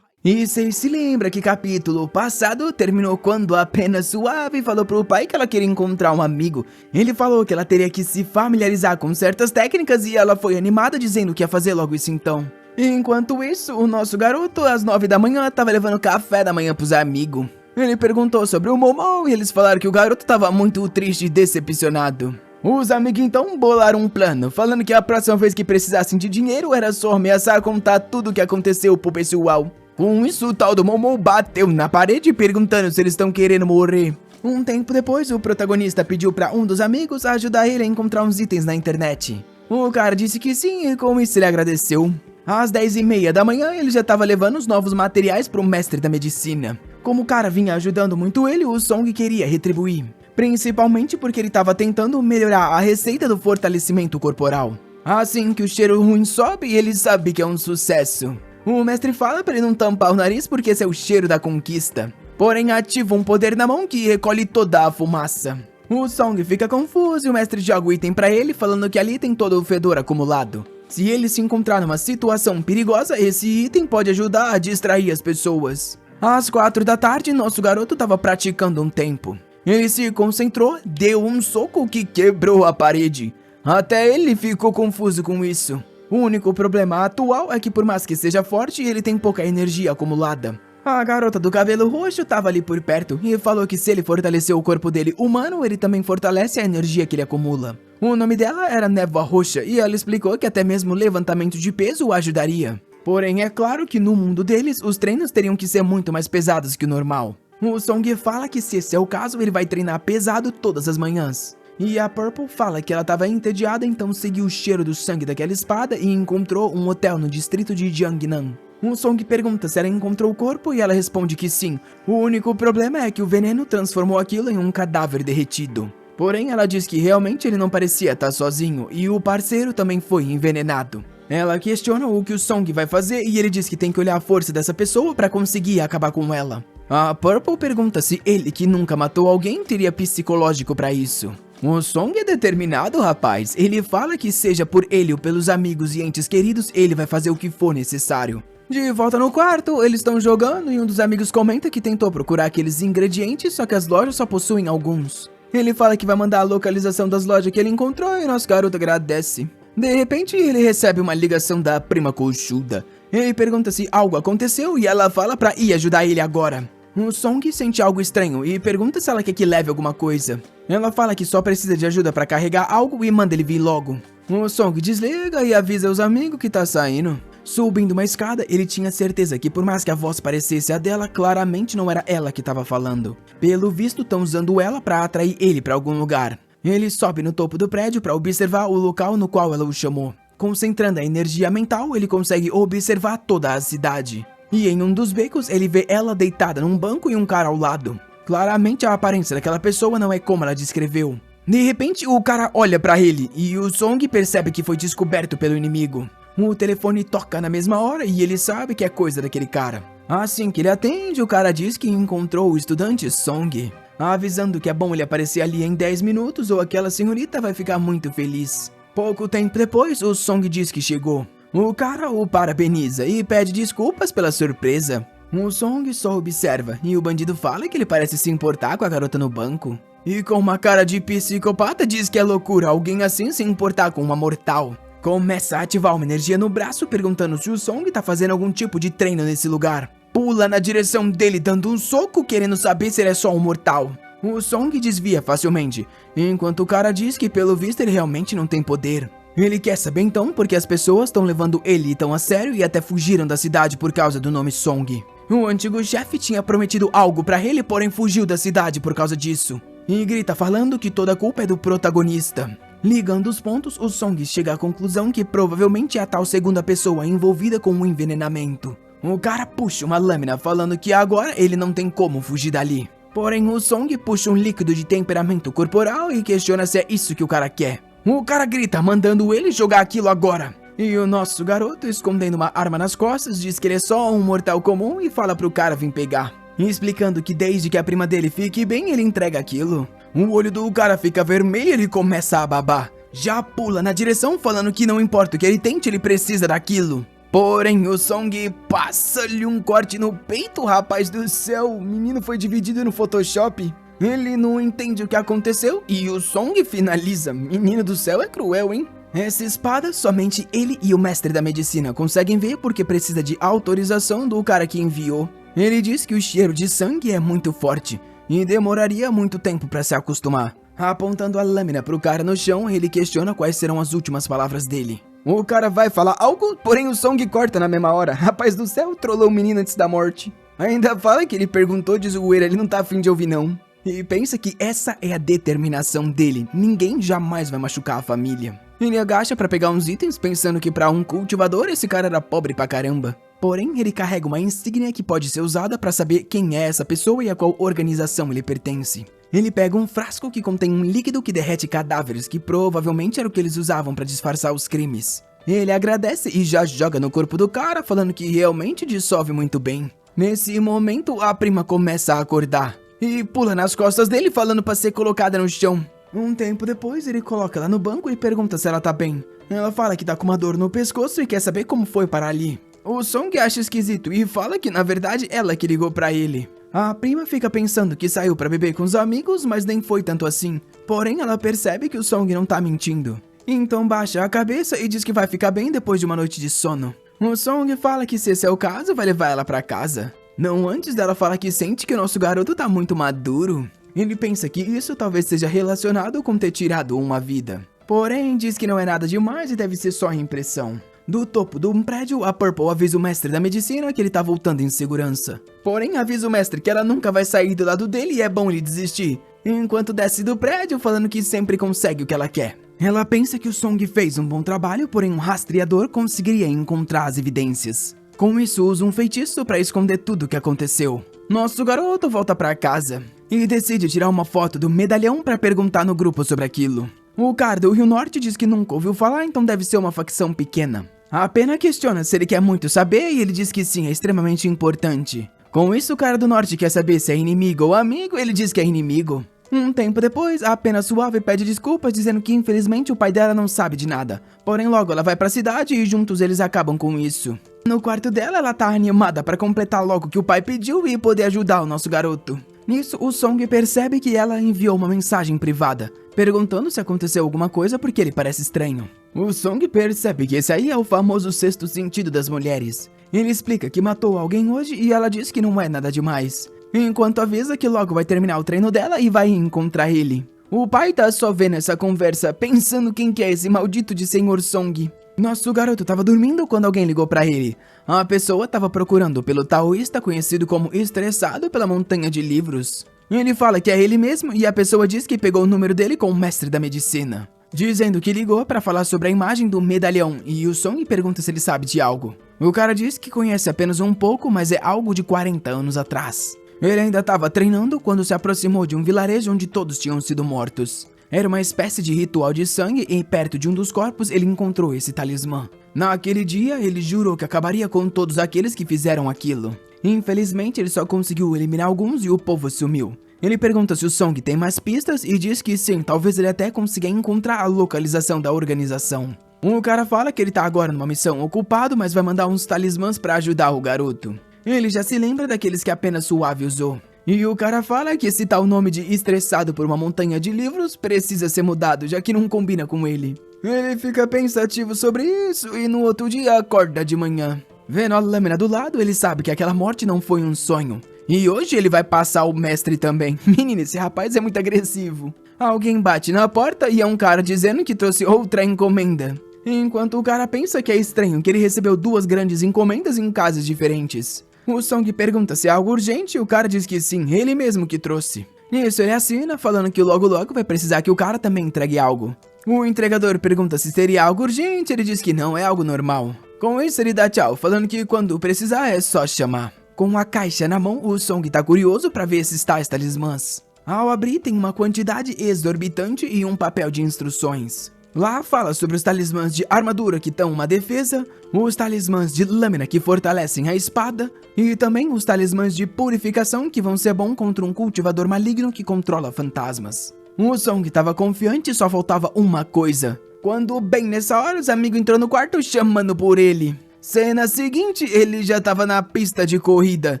E vocês se lembram que capítulo passado terminou quando apenas Suave falou pro pai que ela queria encontrar um amigo. Ele falou que ela teria que se familiarizar com certas técnicas e ela foi animada dizendo que ia fazer logo isso então. Enquanto isso, o nosso garoto às 9 da manhã tava levando café da manhã pros amigos. Ele perguntou sobre o Momo e eles falaram que o garoto tava muito triste e decepcionado. Os amigos então bolaram um plano, falando que a próxima vez que precisassem de dinheiro era só ameaçar contar tudo o que aconteceu pro pessoal. Com isso, o tal do Momo bateu na parede perguntando se eles estão querendo morrer. Um tempo depois, o protagonista pediu pra um dos amigos ajudar ele a encontrar uns itens na internet. O cara disse que sim e com isso ele agradeceu. Às 10h30 da manhã, ele já estava levando os novos materiais pro mestre da medicina. Como o cara vinha ajudando muito ele, o Song queria retribuir. Principalmente porque ele estava tentando melhorar a receita do fortalecimento corporal. Assim que o cheiro ruim sobe, ele sabe que é um sucesso. O mestre fala para ele não tampar o nariz porque esse é o cheiro da conquista. Porém, ativa um poder na mão que recolhe toda a fumaça. O Song fica confuso e o mestre joga o item para ele, falando que ali tem todo o fedor acumulado. Se ele se encontrar numa situação perigosa, esse item pode ajudar a distrair as pessoas. Às 4 da tarde, nosso garoto estava praticando um tempo. Ele se concentrou, deu um soco que quebrou a parede. Até ele ficou confuso com isso. O único problema atual é que por mais que seja forte, ele tem pouca energia acumulada. A garota do cabelo roxo estava ali por perto e falou que se ele fortalecer o corpo dele humano, ele também fortalece a energia que ele acumula. O nome dela era Névoa Roxa e ela explicou que até mesmo o levantamento de peso o ajudaria. Porém, é claro que no mundo deles, os treinos teriam que ser muito mais pesados que o normal. O Song fala que se esse é o caso, ele vai treinar pesado todas as manhãs. E a Purple fala que ela estava entediada, então seguiu o cheiro do sangue daquela espada e encontrou um hotel no distrito de Jiangnan. O Song pergunta se ela encontrou o corpo e ela responde que sim. O único problema é que o veneno transformou aquilo em um cadáver derretido. Porém, ela diz que realmente ele não parecia estar sozinho e o parceiro também foi envenenado. Ela questiona o que o Song vai fazer e ele diz que tem que olhar a força dessa pessoa para conseguir acabar com ela. A Purple pergunta se ele, que nunca matou alguém, teria psicológico para isso. O Song é determinado, rapaz. Ele fala que seja por ele ou pelos amigos e entes queridos, ele vai fazer o que for necessário. De volta no quarto, eles estão jogando e um dos amigos comenta que tentou procurar aqueles ingredientes, só que as lojas só possuem alguns. Ele fala que vai mandar a localização das lojas que ele encontrou e nosso garoto agradece. De repente, ele recebe uma ligação da prima coxuda. Ele pergunta se algo aconteceu e ela fala pra ir ajudar ele agora. O Song sente algo estranho e pergunta se ela quer que leve alguma coisa. Ela fala que só precisa de ajuda pra carregar algo e manda ele vir logo. O Song desliga e avisa os amigos que tá saindo. Subindo uma escada, ele tinha certeza que por mais que a voz parecesse a dela, claramente não era ela que tava falando. Pelo visto, estão usando ela pra atrair ele pra algum lugar. Ele sobe no topo do prédio para observar o local no qual ela o chamou. Concentrando a energia mental, ele consegue observar toda a cidade. E em um dos becos, ele vê ela deitada num banco e um cara ao lado. Claramente a aparência daquela pessoa não é como ela descreveu. De repente, o cara olha para ele e o Song percebe que foi descoberto pelo inimigo. O telefone toca na mesma hora e ele sabe que é coisa daquele cara. Assim que ele atende, o cara diz que encontrou o estudante Song, avisando que é bom ele aparecer ali em 10 minutos ou aquela senhorita vai ficar muito feliz. Pouco tempo depois, o Song diz que chegou. O cara o parabeniza e pede desculpas pela surpresa. O Song só observa e o bandido fala que ele parece se importar com a garota no banco. E com uma cara de psicopata diz que é loucura alguém assim se importar com uma mortal. Começa a ativar uma energia no braço perguntando se o Song tá fazendo algum tipo de treino nesse lugar. Pula na direção dele dando um soco querendo saber se ele é só um mortal. O Song desvia facilmente, enquanto o cara diz que pelo visto ele realmente não tem poder. Ele quer saber então porque as pessoas estão levando ele tão a sério e até fugiram da cidade por causa do nome Song. O antigo chefe tinha prometido algo pra ele, porém fugiu da cidade por causa disso. E grita falando que toda a culpa é do protagonista. Ligando os pontos, o Song chega à conclusão que provavelmente é a tal segunda pessoa envolvida com o envenenamento. O cara puxa uma lâmina falando que agora ele não tem como fugir dali. Porém, o Song puxa um líquido de temperamento corporal e questiona se é isso que o cara quer. O cara grita, mandando ele jogar aquilo agora. E o nosso garoto, escondendo uma arma nas costas, diz que ele é só um mortal comum e fala pro cara vir pegar. Explicando que desde que a prima dele fique bem, ele entrega aquilo. O olho do cara fica vermelho e ele começa a babar. Já pula na direção falando que não importa o que ele tente, ele precisa daquilo. Porém, o Song passa-lhe um corte no peito, rapaz do céu. O menino foi dividido no Photoshop. Ele não entende o que aconteceu e o Song finaliza. Menino do céu é cruel, hein? Essa espada, somente ele e o mestre da medicina conseguem ver porque precisa de autorização do cara que enviou. Ele diz que o cheiro de sangue é muito forte e demoraria muito tempo para se acostumar. Apontando a lâmina pro cara no chão, ele questiona quais serão as últimas palavras dele. O cara vai falar algo, porém o Song corta na mesma hora. Rapaz do céu, trollou o menino antes da morte. Ainda fala que ele perguntou de zoeira, ele não tá afim de ouvir não. E pensa que essa é a determinação dele, ninguém jamais vai machucar a família. Ele agacha pra pegar uns itens pensando que pra um cultivador esse cara era pobre pra caramba. Porém, ele carrega uma insígnia que pode ser usada pra saber quem é essa pessoa e a qual organização ele pertence. Ele pega um frasco que contém um líquido que derrete cadáveres, que provavelmente era o que eles usavam pra disfarçar os crimes. Ele agradece e já joga no corpo do cara, falando que realmente dissolve muito bem. Nesse momento, a prima começa a acordar e pula nas costas dele, falando pra ser colocada no chão. Um tempo depois, ele coloca ela no banco e pergunta se ela tá bem. Ela fala que tá com uma dor no pescoço e quer saber como foi parar ali. O Song acha esquisito e fala que na verdade ela que ligou pra ele. A prima fica pensando que saiu pra beber com os amigos, mas nem foi tanto assim. Porém, ela percebe que o Song não tá mentindo. Então baixa a cabeça e diz que vai ficar bem depois de uma noite de sono. O Song fala que se esse é o caso, vai levar ela pra casa. Não antes dela falar que sente que o nosso garoto tá muito maduro. Ele pensa que isso talvez seja relacionado com ter tirado uma vida. Porém, diz que não é nada demais e deve ser só impressão. Do topo de um prédio, a Purple avisa o mestre da medicina que ele tá voltando em segurança. Porém, avisa o mestre que ela nunca vai sair do lado dele e é bom ele desistir. Enquanto desce do prédio, falando que sempre consegue o que ela quer. Ela pensa que o Song fez um bom trabalho, porém um rastreador conseguiria encontrar as evidências. Com isso, usa um feitiço para esconder tudo o que aconteceu. Nosso garoto volta para casa. e decide tirar uma foto do medalhão para perguntar no grupo sobre aquilo. O cara do Rio Norte diz que nunca ouviu falar, então deve ser uma facção pequena. A Pena questiona se ele quer muito saber e ele diz que sim, é extremamente importante. Com isso, o cara do Norte quer saber se é inimigo ou amigo, ele diz que é inimigo. Um tempo depois, a Pena suave pede desculpas, dizendo que infelizmente o pai dela não sabe de nada. Porém, logo ela vai pra cidade e juntos eles acabam com isso. No quarto dela, ela tá animada pra completar logo o que o pai pediu e poder ajudar o nosso garoto. Nisso, o Song percebe que ela enviou uma mensagem privada, perguntando se aconteceu alguma coisa porque ele parece estranho. O Song percebe que esse aí é o famoso sexto sentido das mulheres. Ele explica que matou alguém hoje e ela diz que não é nada demais, enquanto avisa que logo vai terminar o treino dela e vai encontrar ele. O pai tá só vendo essa conversa, pensando quem que é esse maldito de Senhor Song. Nosso garoto tava dormindo quando alguém ligou pra ele. A pessoa tava procurando pelo taoísta conhecido como Estressado pela Montanha de Livros. Ele fala que é ele mesmo e a pessoa diz que pegou o número dele com o mestre da medicina, dizendo que ligou pra falar sobre a imagem do medalhão, e o Song pergunta se ele sabe de algo. O cara diz que conhece apenas um pouco, mas é algo de 40 anos atrás. Ele ainda estava treinando quando se aproximou de um vilarejo onde todos tinham sido mortos. Era uma espécie de ritual de sangue e perto de um dos corpos ele encontrou esse talismã. Naquele dia, ele jurou que acabaria com todos aqueles que fizeram aquilo. Infelizmente, ele só conseguiu eliminar alguns e o povo sumiu. Ele pergunta se o Song tem mais pistas e diz que sim, talvez ele até consiga encontrar a localização da organização. O cara fala que ele tá agora numa missão ocupado, mas vai mandar uns talismãs pra ajudar o garoto. Ele já se lembra daqueles que apenas Suave usou. E o cara fala que esse tal nome de Estressado por uma Montanha de Livros precisa ser mudado, já que não combina com ele. Ele fica pensativo sobre isso e no outro dia acorda de manhã. Vendo a lâmina do lado, ele sabe que aquela morte não foi um sonho. E hoje ele vai passar o mestre também. Menina, esse rapaz é muito agressivo. Alguém bate na porta e é um cara dizendo que trouxe outra encomenda. Enquanto o cara pensa que é estranho que ele recebeu duas grandes encomendas em casas diferentes. O Song pergunta se é algo urgente e o cara diz que sim, ele mesmo que trouxe. Nisso ele assina, falando que logo vai precisar que o cara também entregue algo. O entregador pergunta se seria algo urgente, ele diz que não, é algo normal. Com isso ele dá tchau, falando que quando precisar é só chamar. Com a caixa na mão, o Song tá curioso pra ver esses tais talismãs. Ao abrir tem uma quantidade exorbitante e um papel de instruções. Lá fala sobre os talismãs de armadura que dão uma defesa, os talismãs de lâmina que fortalecem a espada e também os talismãs de purificação que vão ser bom contra um cultivador maligno que controla fantasmas. O Song estava confiante e só faltava uma coisa. Quando bem nessa hora os amigos entrou no quarto chamando por ele. Cena seguinte, ele já estava na pista de corrida.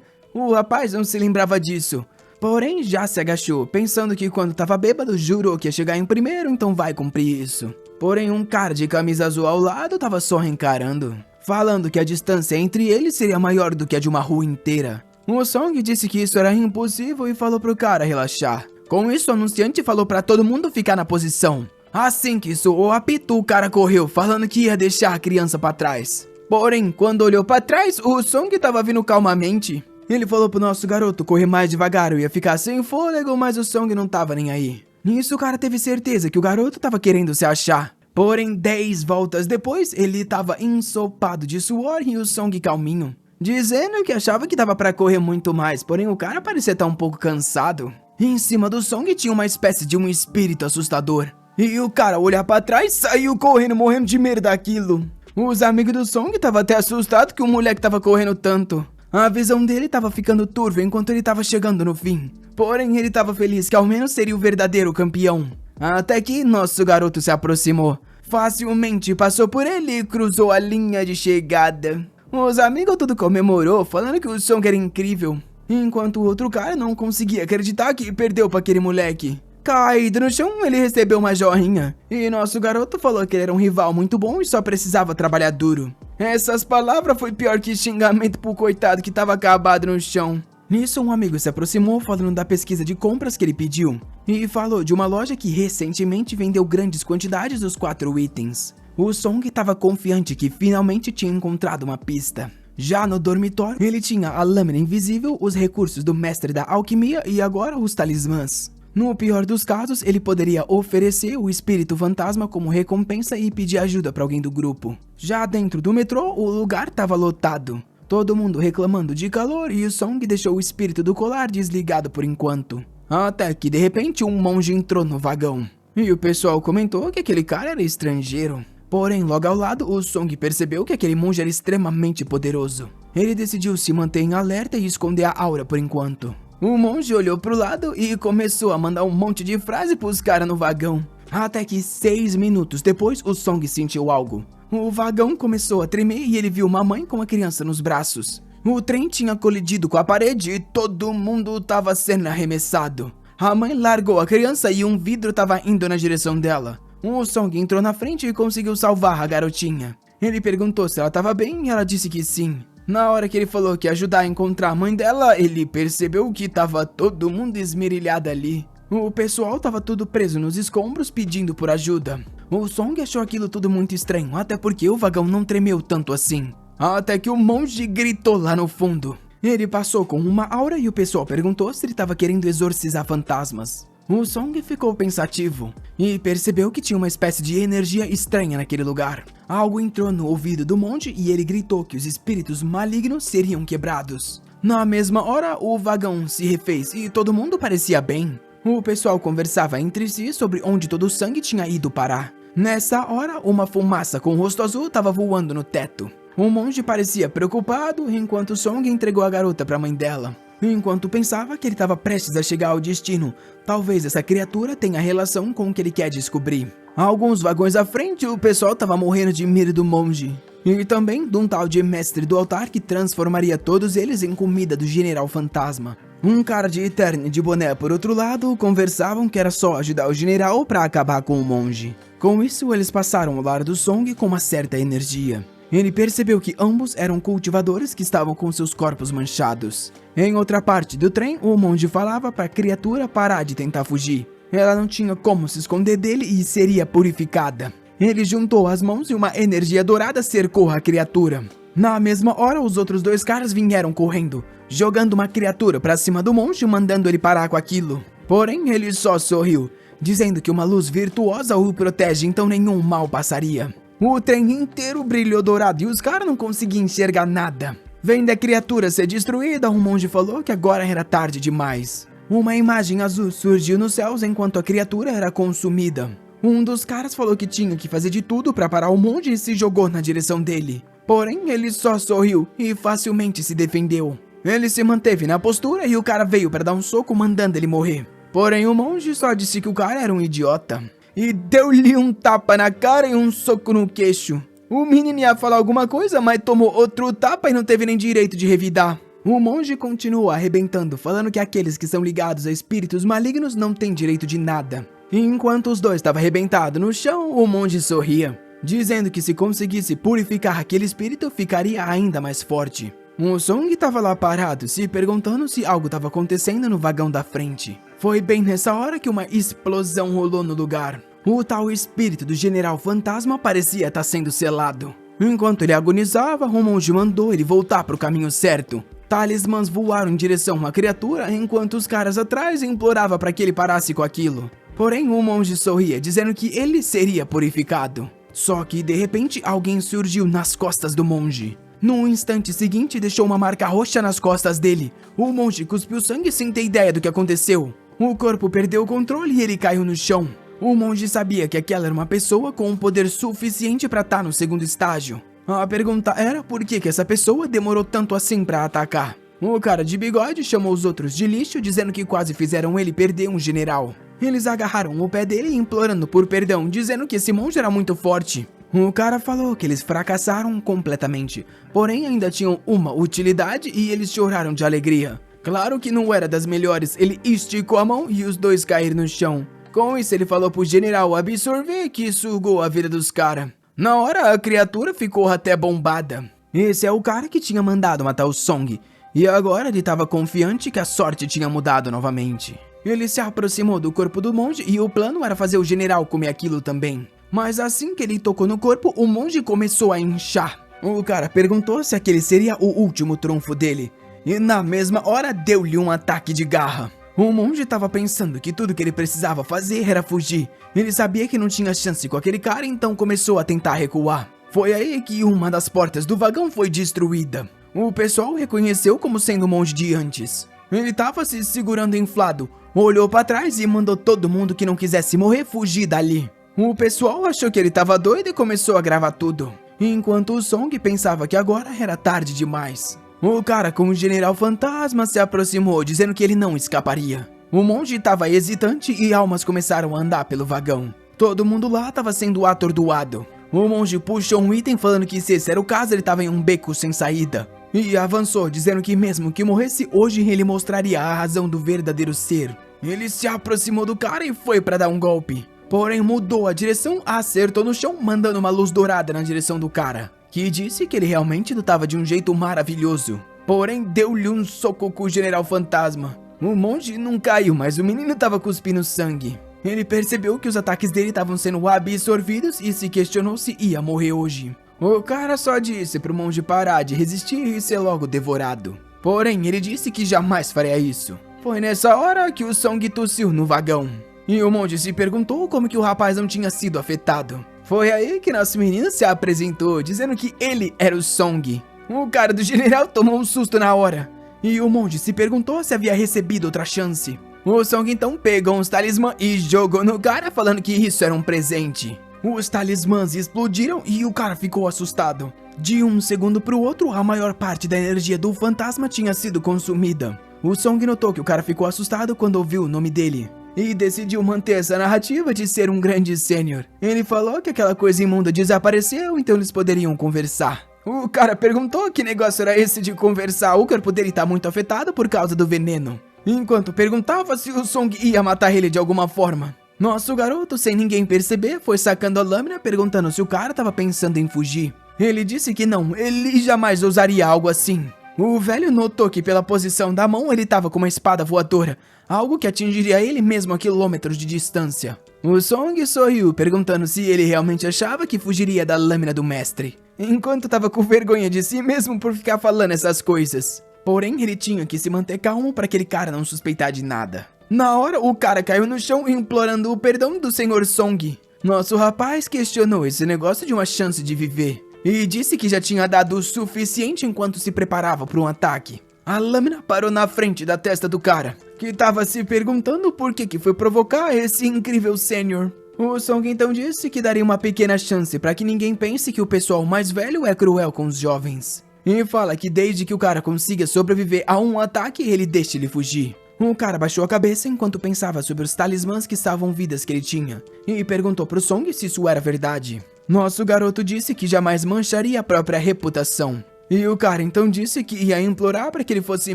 O rapaz não se lembrava disso. Porém, já se agachou, pensando que quando tava bêbado, jurou que ia chegar em primeiro, então vai cumprir isso. Porém, um cara de camisa azul ao lado tava só encarando, falando que a distância entre eles seria maior do que a de uma rua inteira. O Song disse que isso era impossível e falou pro cara relaxar. Com isso, o anunciante falou pra todo mundo ficar na posição. Assim que soou o apito, o cara correu, falando que ia deixar a criança pra trás. Porém, quando olhou pra trás, o Song tava vindo calmamente. Ele falou pro nosso garoto correr mais devagar, eu ia ficar sem fôlego, mas o Song não tava nem aí. Nisso o cara teve certeza que o garoto tava querendo se achar. Porém, 10 voltas depois, ele tava ensopado de suor e o Song calminho, dizendo que achava que dava pra correr muito mais, porém o cara parecia estar um pouco cansado. Em cima do Song tinha uma espécie de um espírito assustador. E o cara olhar pra trás saiu correndo, morrendo de medo daquilo. Os amigos do Song estavam até assustados que o moleque tava correndo tanto. A visão dele tava ficando turva enquanto ele tava chegando no fim. Porém, ele tava feliz que ao menos seria o verdadeiro campeão. Até que nosso garoto se aproximou. Facilmente passou por ele e cruzou a linha de chegada. Os amigos tudo comemorou, falando que o Song era incrível. Enquanto o outro cara não conseguia acreditar que perdeu pra aquele moleque. Caído no chão, ele recebeu uma joinha. E nosso garoto falou que ele era um rival muito bom e só precisava trabalhar duro. Essas palavras foi pior que xingamento pro coitado que tava acabado no chão. Nisso, um amigo se aproximou falando da pesquisa de compras que ele pediu. E falou de uma loja que recentemente vendeu grandes quantidades dos 4 itens. O Song estava confiante que finalmente tinha encontrado uma pista. Já no dormitório, ele tinha a lâmina invisível, os recursos do mestre da alquimia e agora os talismãs. No pior dos casos, ele poderia oferecer o espírito fantasma como recompensa e pedir ajuda para alguém do grupo. Já dentro do metrô, o lugar estava lotado. Todo mundo reclamando de calor e o Song deixou o espírito do colar desligado por enquanto. Até que de repente um monge entrou no vagão. E o pessoal comentou que aquele cara era estrangeiro. Porém, logo ao lado, o Song percebeu que aquele monge era extremamente poderoso. Ele decidiu se manter em alerta e esconder a aura por enquanto. O monge olhou pro lado e começou a mandar um monte de frase pros caras no vagão. Até que 6 minutos depois, o Song sentiu algo. O vagão começou a tremer e ele viu uma mãe com uma criança nos braços. O trem tinha colidido com a parede e todo mundo estava sendo arremessado. A mãe largou a criança e um vidro estava indo na direção dela. O Song entrou na frente e conseguiu salvar a garotinha. Ele perguntou se ela estava bem e ela disse que sim. Na hora que ele falou que ia ajudar a encontrar a mãe dela, ele percebeu que estava todo mundo esmerilhado ali. O pessoal estava tudo preso nos escombros pedindo por ajuda. O Song achou aquilo tudo muito estranho, até porque o vagão não tremeu tanto assim. Até que o monge gritou lá no fundo. Ele passou com uma aura e o pessoal perguntou se ele estava querendo exorcizar fantasmas. O Song ficou pensativo e percebeu que tinha uma espécie de energia estranha naquele lugar. Algo entrou no ouvido do monge e ele gritou que os espíritos malignos seriam quebrados. Na mesma hora, o vagão se refez e todo mundo parecia bem. O pessoal conversava entre si sobre onde todo o sangue tinha ido parar. Nessa hora, uma fumaça com o rosto azul estava voando no teto. O monge parecia preocupado enquanto Song entregou a garota para a mãe dela. Enquanto pensava que ele estava prestes a chegar ao destino, talvez essa criatura tenha relação com o que ele quer descobrir. Alguns vagões à frente, o pessoal estava morrendo de medo do monge. E também de um tal de mestre do altar que transformaria todos eles em comida do general fantasma. Um cara de terno e de boné por outro lado conversavam que era só ajudar o general para acabar com o monge. Com isso, eles passaram ao lado do Song com uma certa energia. Ele percebeu que ambos eram cultivadores que estavam com seus corpos manchados. Em outra parte do trem, o monge falava para a criatura parar de tentar fugir. Ela não tinha como se esconder dele e seria purificada. Ele juntou as mãos e uma energia dourada cercou a criatura. Na mesma hora, os outros dois caras vieram correndo, jogando uma criatura para cima do monge, mandando ele parar com aquilo. Porém, ele só sorriu, dizendo que uma luz virtuosa o protege, então nenhum mal passaria. O trem inteiro brilhou dourado e os caras não conseguiam enxergar nada. Vendo a criatura ser destruída, o monge falou que agora era tarde demais. Uma imagem azul surgiu nos céus enquanto a criatura era consumida. Um dos caras falou que tinha que fazer de tudo para parar o monge e se jogou na direção dele. Porém, ele só sorriu e facilmente se defendeu. Ele se manteve na postura e o cara veio para dar um soco mandando ele morrer. Porém, o monge só disse que o cara era um idiota. E deu-lhe um tapa na cara e um soco no queixo. O menino ia falar alguma coisa, mas tomou outro tapa e não teve nem direito de revidar. O monge continuou arrebentando, falando que aqueles que são ligados a espíritos malignos não têm direito de nada. Enquanto os dois estavam arrebentados no chão, o monge sorria, dizendo que se conseguisse purificar aquele espírito, ficaria ainda mais forte. O Song estava lá parado, se perguntando se algo estava acontecendo no vagão da frente. Foi bem nessa hora que uma explosão rolou no lugar. O tal espírito do general fantasma parecia estar sendo selado. Enquanto ele agonizava, o monge mandou ele voltar para o caminho certo. Talismãs voaram em direção à criatura, enquanto os caras atrás imploravam para que ele parasse com aquilo. Porém, o monge sorria, dizendo que ele seria purificado. Só que, de repente, alguém surgiu nas costas do monge. No instante seguinte, deixou uma marca roxa nas costas dele. O monge cuspiu sangue sem ter ideia do que aconteceu. O corpo perdeu o controle e ele caiu no chão. O monge sabia que aquela era uma pessoa com um poder suficiente para estar no segundo estágio. A pergunta era por que essa pessoa demorou tanto assim para atacar. O cara de bigode chamou os outros de lixo, dizendo que quase fizeram ele perder um general. Eles agarraram o pé dele implorando por perdão, dizendo que esse monge era muito forte. O cara falou que eles fracassaram completamente, porém ainda tinham uma utilidade e eles choraram de alegria. Claro que não era das melhores, ele esticou a mão e os dois caíram no chão. Com isso ele falou pro general absorver, que sugou a vida dos caras. Na hora a criatura ficou até bombada. Esse é o cara que tinha mandado matar o Song, e agora ele estava confiante que a sorte tinha mudado novamente. Ele se aproximou do corpo do monge e o plano era fazer o general comer aquilo também. Mas assim que ele tocou no corpo, o monge começou a inchar. O cara perguntou se aquele seria o último trunfo dele, e na mesma hora deu-lhe um ataque de garra. O monge estava pensando que tudo que ele precisava fazer era fugir. Ele sabia que não tinha chance com aquele cara, então começou a tentar recuar. Foi aí que uma das portas do vagão foi destruída. O pessoal reconheceu como sendo o monge de antes. Ele tava se segurando inflado, olhou pra trás e mandou todo mundo que não quisesse morrer fugir dali. O pessoal achou que ele tava doido e começou a gravar tudo, enquanto o Song pensava que agora era tarde demais. O cara com o General Fantasma se aproximou, dizendo que ele não escaparia. O monge estava hesitante e almas começaram a andar pelo vagão. Todo mundo lá estava sendo atordoado. O monge puxou um item falando que se esse era o caso ele estava em um beco sem saída. E avançou, dizendo que mesmo que morresse hoje ele mostraria a razão do verdadeiro ser. Ele se aproximou do cara e foi para dar um golpe. Porém mudou a direção, acertou no chão, mandando uma luz dourada na direção do cara, que disse que ele realmente lutava de um jeito maravilhoso. Porém deu-lhe um soco com o General Fantasma. O monge não caiu, mas o menino estava cuspindo sangue. Ele percebeu que os ataques dele estavam sendo absorvidos e se questionou se ia morrer hoje. O cara só disse pro monge parar de resistir e ser logo devorado. Porém, ele disse que jamais faria isso. Foi nessa hora que o Song tossiu no vagão. E o monge se perguntou como que o rapaz não tinha sido afetado. Foi aí que nosso menino se apresentou, dizendo que ele era o Song. O cara do general tomou um susto na hora. E o monge se perguntou se havia recebido outra chance. O Song então pegou uns talismãs e jogou no cara, falando que isso era um presente. Os talismãs explodiram e o cara ficou assustado. De um segundo para o outro, a maior parte da energia do fantasma tinha sido consumida. O Song notou que o cara ficou assustado quando ouviu o nome dele e decidiu manter essa narrativa de ser um grande sênior. Ele falou que aquela coisa imunda desapareceu, então eles poderiam conversar. O cara perguntou que negócio era esse de conversar. O corpo dele tá muito afetado por causa do veneno. Enquanto perguntava se o Song ia matar ele de alguma forma, nosso garoto, sem ninguém perceber, foi sacando a lâmina perguntando se o cara tava pensando em fugir. Ele disse que não, ele jamais ousaria algo assim. O velho notou que pela posição da mão ele tava com uma espada voadora, algo que atingiria ele mesmo a quilômetros de distância. O Song sorriu, perguntando se ele realmente achava que fugiria da lâmina do mestre, enquanto tava com vergonha de si mesmo por ficar falando essas coisas. Porém, ele tinha que se manter calmo para aquele cara não suspeitar de nada. Na hora, o cara caiu no chão implorando o perdão do Sr. Song. Nosso rapaz questionou esse negócio de uma chance de viver e disse que já tinha dado o suficiente enquanto se preparava para um ataque. A lâmina parou na frente da testa do cara, que estava se perguntando por que foi provocar esse incrível sênior. O Song então disse que daria uma pequena chance para que ninguém pense que o pessoal mais velho é cruel com os jovens. E fala que desde que o cara consiga sobreviver a um ataque, ele deixa ele fugir. O cara baixou a cabeça enquanto pensava sobre os talismãs que salvam vidas que ele tinha, e perguntou pro Song se isso era verdade. Nosso garoto disse que jamais mancharia a própria reputação. E o cara então disse que ia implorar para que ele fosse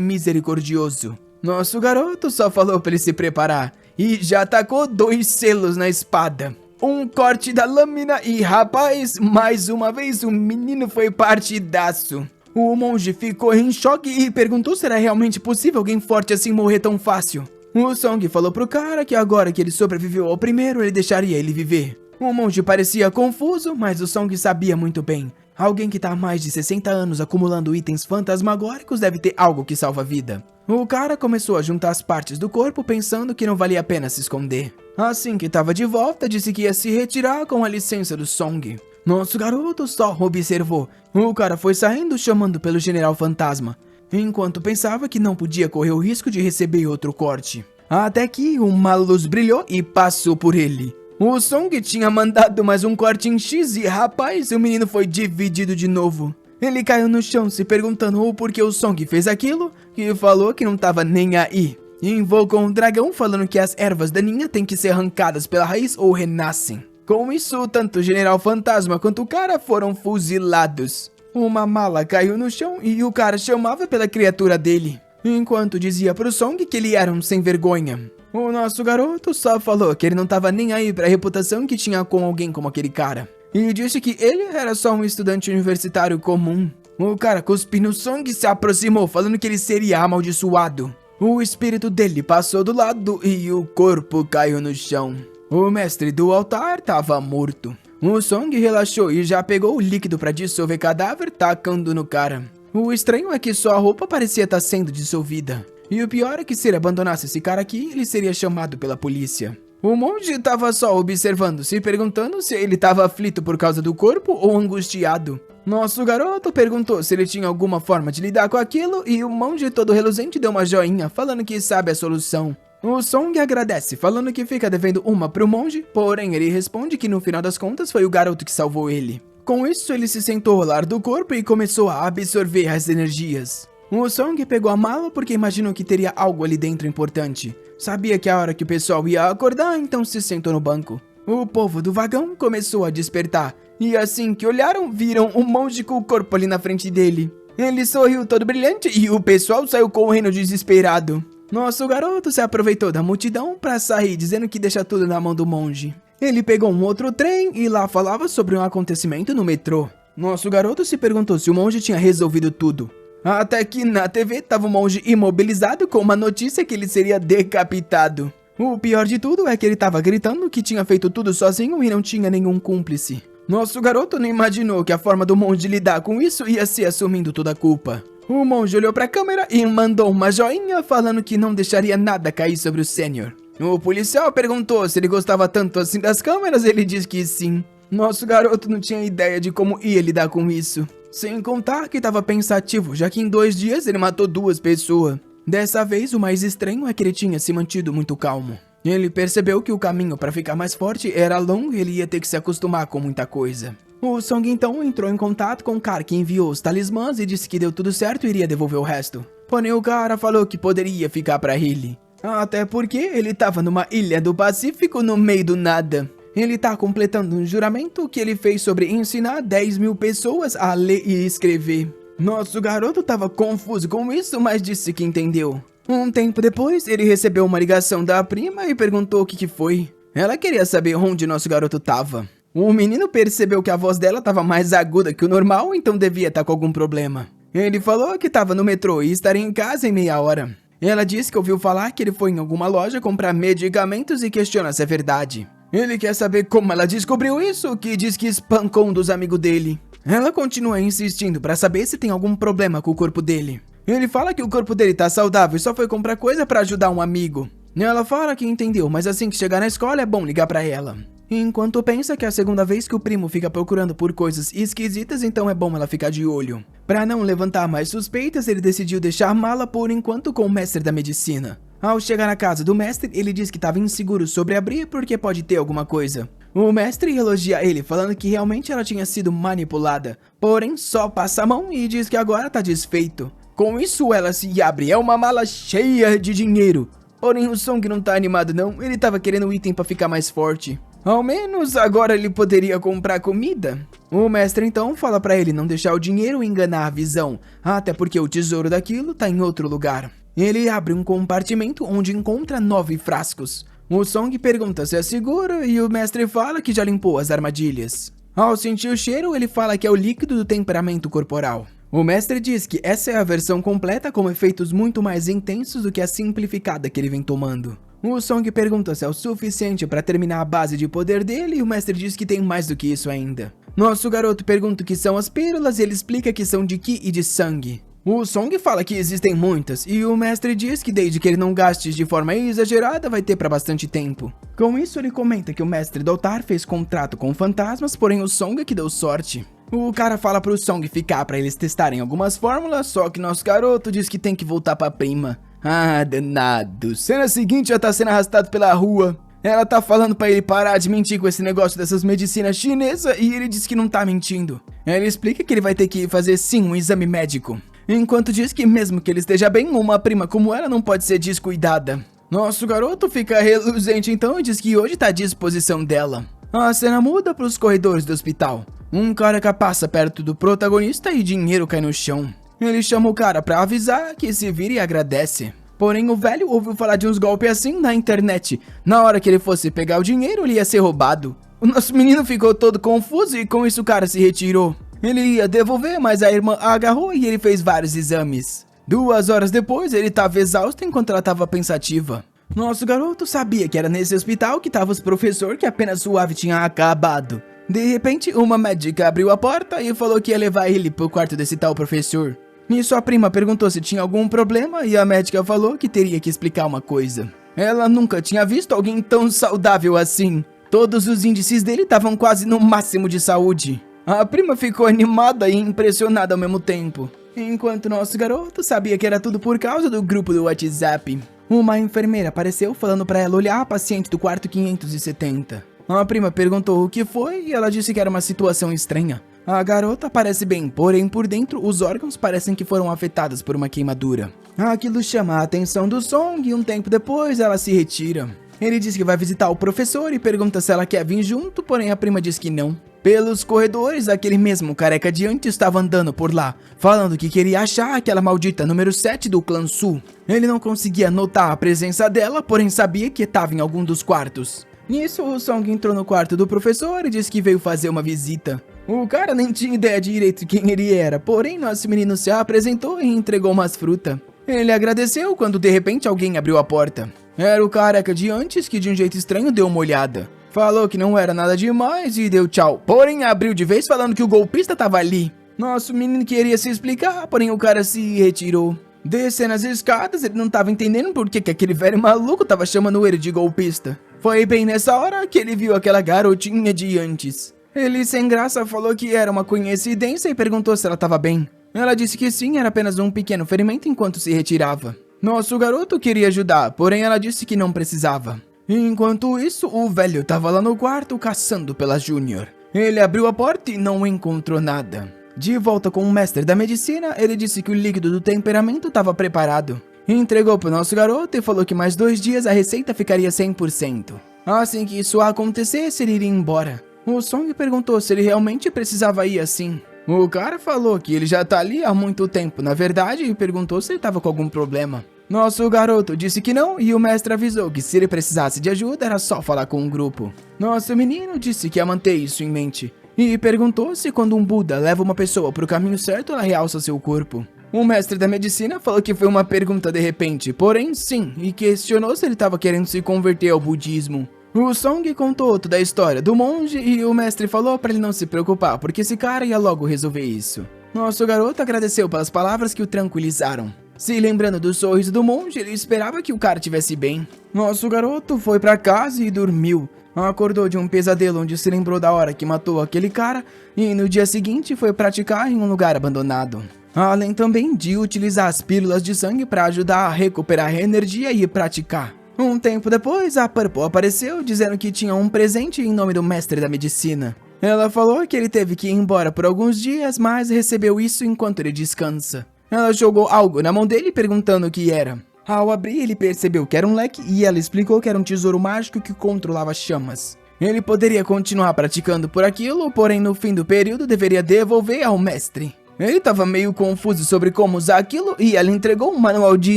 misericordioso. Nosso garoto só falou para ele se preparar, e já tacou 2 selos na espada. Um corte da lâmina e rapaz, mais uma vez o menino foi partidaço. O monge ficou em choque e perguntou se era realmente possível alguém forte assim morrer tão fácil. O Song falou pro cara que agora que ele sobreviveu ao primeiro, ele deixaria ele viver. O monge parecia confuso, mas o Song sabia muito bem. Alguém que tá há mais de 60 anos acumulando itens fantasmagóricos deve ter algo que salva a vida. O cara começou a juntar as partes do corpo pensando que não valia a pena se esconder. Assim que estava de volta, disse que ia se retirar com a licença do Song. Nosso garoto só observou. O cara foi saindo chamando pelo General Fantasma, enquanto pensava que não podia correr o risco de receber outro corte. Até que uma luz brilhou e passou por ele. O Song tinha mandado mais um corte em X e rapaz, o menino foi dividido de novo. Ele caiu no chão se perguntando o porquê o Song fez aquilo, que falou que não tava nem aí. Invocou um dragão falando que as ervas daninhas têm que ser arrancadas pela raiz ou renascem. Com isso, tanto o General Fantasma quanto o cara foram fuzilados. Uma mala caiu no chão e o cara chamava pela criatura dele, enquanto dizia pro Song que ele era um sem vergonha. O nosso garoto só falou que ele não tava nem aí pra reputação que tinha com alguém como aquele cara, e disse que ele era só um estudante universitário comum. O cara cuspindo Song se aproximou falando que ele seria amaldiçoado. O espírito dele passou do lado e o corpo caiu no chão. O mestre do altar estava morto. O Song relaxou e já pegou o líquido para dissolver cadáver, tacando no cara. O estranho é que só a roupa parecia estar sendo dissolvida. E o pior é que se ele abandonasse esse cara aqui, ele seria chamado pela polícia. O monge estava só observando, se perguntando se ele estava aflito por causa do corpo ou angustiado. Nosso garoto perguntou se ele tinha alguma forma de lidar com aquilo e o monge todo reluzente deu uma joinha, falando que sabe a solução. O Song agradece, falando que fica devendo uma pro monge, porém ele responde que no final das contas foi o garoto que salvou ele. Com isso, ele se sentou ao lado do corpo e começou a absorver as energias. O Song pegou a mala porque imaginou que teria algo ali dentro importante. Sabia que a hora que o pessoal ia acordar, então se sentou no banco. O povo do vagão começou a despertar, e assim que olharam, viram um monge com o corpo ali na frente dele. Ele sorriu todo brilhante e o pessoal saiu correndo desesperado. Nosso garoto se aproveitou da multidão para sair, dizendo que deixa tudo na mão do monge. Ele pegou um outro trem e lá falava sobre um acontecimento no metrô. Nosso garoto se perguntou se o monge tinha resolvido tudo. Até que na TV tava o monge imobilizado com uma notícia que ele seria decapitado. O pior de tudo é que ele tava gritando que tinha feito tudo sozinho e não tinha nenhum cúmplice. Nosso garoto não imaginou que a forma do monge lidar com isso ia ser assumindo toda a culpa. O monge olhou pra câmera e mandou uma joinha falando que não deixaria nada cair sobre o Sênior. O policial perguntou se ele gostava tanto assim das câmeras, ele disse que sim. Nosso garoto não tinha ideia de como ia lidar com isso. Sem contar que estava pensativo, já que em 2 dias ele matou 2 pessoas. Dessa vez, o mais estranho é que ele tinha se mantido muito calmo. Ele percebeu que o caminho para ficar mais forte era longo e ele ia ter que se acostumar com muita coisa. O Song então entrou em contato com o cara que enviou os talismãs e disse que deu tudo certo e iria devolver o resto. Porém, o cara falou que poderia ficar para ele. Até porque ele estava numa ilha do Pacífico no meio do nada. Ele tá completando um juramento que ele fez sobre ensinar 10.000 pessoas a ler e escrever. Nosso garoto tava confuso com isso, mas disse que entendeu. Um tempo depois, ele recebeu uma ligação da prima e perguntou o que foi. Ela queria saber onde nosso garoto tava. O menino percebeu que a voz dela tava mais aguda que o normal, então devia estar com algum problema. Ele falou que tava no metrô e estaria em casa em meia hora. Ela disse que ouviu falar que ele foi em alguma loja comprar medicamentos e questiona se é verdade. Ele quer saber como ela descobriu isso, que diz que espancou um dos amigos dele. Ela continua insistindo para saber se tem algum problema com o corpo dele. Ele fala que o corpo dele tá saudável e só foi comprar coisa para ajudar um amigo. Ela fala que entendeu, mas assim que chegar na escola é bom ligar para ela. Enquanto pensa que é a segunda vez que o primo fica procurando por coisas esquisitas, então é bom ela ficar de olho. Para não levantar mais suspeitas, ele decidiu deixar a mala por enquanto com o mestre da medicina. Ao chegar na casa do mestre, ele diz que estava inseguro sobre abrir porque pode ter alguma coisa. O mestre elogia ele, falando que realmente ela tinha sido manipulada, porém só passa a mão e diz que agora tá desfeito. Com isso ela se abre, é uma mala cheia de dinheiro. Porém o Song não tá animado não, ele tava querendo um item pra ficar mais forte. Ao menos agora ele poderia comprar comida. O mestre então fala pra ele não deixar o dinheiro enganar a visão, até porque o tesouro daquilo tá em outro lugar. Ele abre um compartimento onde encontra 9 frascos. O Song pergunta se é seguro e o mestre fala que já limpou as armadilhas. Ao sentir o cheiro, ele fala que é o líquido do temperamento corporal. O mestre diz que essa é a versão completa com efeitos muito mais intensos do que a simplificada que ele vem tomando. O Song pergunta se é o suficiente para terminar a base de poder dele e o mestre diz que tem mais do que isso ainda. Nosso garoto pergunta o que são as pílulas e ele explica que são de Ki e de sangue. O Song fala que existem muitas e o mestre diz que desde que ele não gaste de forma exagerada vai ter para bastante tempo. Com isso ele comenta que o mestre Doutar fez contrato com fantasmas, porém o Song é que deu sorte. O cara fala pro Song ficar para eles testarem algumas fórmulas, só que nosso garoto diz que tem que voltar pra prima. Ah, danado. Cena seguinte já tá sendo arrastado pela rua. Ela tá falando pra ele parar de mentir com esse negócio dessas medicinas chinesas e ele diz que não tá mentindo. Ela explica que ele vai ter que fazer sim um exame médico. Enquanto diz que mesmo que ele esteja bem, uma prima como ela não pode ser descuidada. Nosso garoto fica reluzente então e diz que hoje tá à disposição dela. A cena muda pros corredores do hospital. Um cara que passa perto do protagonista e dinheiro cai no chão. Ele chama o cara pra avisar que se vira e agradece. Porém o velho ouviu falar de uns golpes assim na internet. Na hora que ele fosse pegar o dinheiro, ele ia ser roubado. O nosso menino ficou todo confuso e com isso o cara se retirou. Ele ia devolver, mas a irmã agarrou e ele fez vários exames. 2 horas depois, ele estava exausto enquanto ela estava pensativa. Nosso garoto sabia que era nesse hospital que tava os professor que apenas suave tinha acabado. De repente, uma médica abriu a porta e falou que ia levar ele pro quarto desse tal professor. Nisso a prima perguntou se tinha algum problema e a médica falou que teria que explicar uma coisa. Ela nunca tinha visto alguém tão saudável assim. Todos os índices dele estavam quase no máximo de saúde. A prima ficou animada e impressionada ao mesmo tempo, enquanto nosso garoto sabia que era tudo por causa do grupo do WhatsApp. Uma enfermeira apareceu falando pra ela olhar a paciente do quarto 570. A prima perguntou o que foi e ela disse que era uma situação estranha. A garota parece bem, porém por dentro os órgãos parecem que foram afetados por uma queimadura. Aquilo chama a atenção do Song e um tempo depois ela se retira. Ele diz que vai visitar o professor e pergunta se ela quer vir junto, porém a prima diz que não. Pelos corredores, aquele mesmo careca de antes estava andando por lá, falando que queria achar aquela maldita número 7 do clã Sul. Ele não conseguia notar a presença dela, porém sabia que estava em algum dos quartos. Nisso, o Song entrou no quarto do professor e disse que veio fazer uma visita. O cara nem tinha ideia direito de quem ele era, porém nosso menino se apresentou e entregou umas frutas. Ele agradeceu quando de repente alguém abriu a porta. Era o careca de antes que de um jeito estranho deu uma olhada. Falou que não era nada demais e deu tchau, porém abriu de vez falando que o golpista tava ali. Nosso menino queria se explicar, porém o cara se retirou. Descendo as escadas, ele não tava entendendo por que aquele velho maluco tava chamando ele de golpista. Foi bem nessa hora que ele viu aquela garotinha de antes. Ele sem graça falou que era uma coincidência e perguntou se ela tava bem. Ela disse que sim, era apenas um pequeno ferimento enquanto se retirava. Nosso garoto queria ajudar, porém ela disse que não precisava. Enquanto isso, o velho tava lá no quarto caçando pela Júnior. Ele abriu a porta e não encontrou nada. De volta com o mestre da medicina, ele disse que o líquido do temperamento estava preparado. Entregou pro nosso garoto e falou que mais 2 dias a receita ficaria 100%. Assim que isso acontecesse, ele iria embora. O Song perguntou se ele realmente precisava ir assim. O cara falou que ele já tá ali há muito tempo, na verdade, e perguntou se ele tava com algum problema. Nosso garoto disse que não e o mestre avisou que se ele precisasse de ajuda era só falar com o grupo. Nosso menino disse que ia manter isso em mente e perguntou se quando um Buda leva uma pessoa pro caminho certo ela realça seu corpo. O mestre da medicina falou que foi uma pergunta de repente, porém sim, e questionou se ele estava querendo se converter ao budismo. O Song contou toda a história do monge e o mestre falou para ele não se preocupar, porque esse cara ia logo resolver isso. Nosso garoto agradeceu pelas palavras que o tranquilizaram. Se lembrando do sorriso do monge, ele esperava que o cara estivesse bem. Nosso garoto foi para casa e dormiu. Acordou de um pesadelo onde se lembrou da hora que matou aquele cara e no dia seguinte foi praticar em um lugar abandonado. Além também de utilizar as pílulas de sangue para ajudar a recuperar a energia e praticar. Um tempo depois, a Purple apareceu dizendo que tinha um presente em nome do mestre da medicina. Ela falou que ele teve que ir embora por alguns dias, mas recebeu isso enquanto ele descansa. Ela jogou algo na mão dele perguntando o que era. Ao abrir, ele percebeu que era um leque e ela explicou que era um tesouro mágico que controlava chamas. Ele poderia continuar praticando por aquilo, porém no fim do período deveria devolver ao mestre. Ele estava meio confuso sobre como usar aquilo e ela entregou um manual de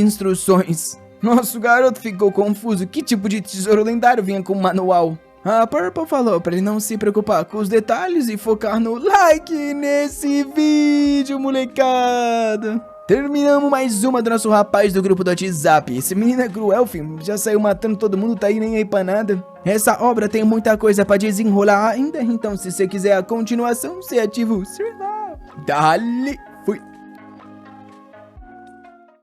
instruções. Nosso garoto ficou confuso, que tipo de tesouro lendário vinha com o manual? A Purple falou para ele não se preocupar com os detalhes e focar no like nesse vídeo, molecada. Terminamos mais uma do nosso rapaz do grupo do WhatsApp. Esse menino é cruel, filho. Já saiu matando todo mundo, tá aí nem aí pra nada. Essa obra tem muita coisa pra desenrolar ainda, então se você quiser a continuação, você ativa o sininho. Dale!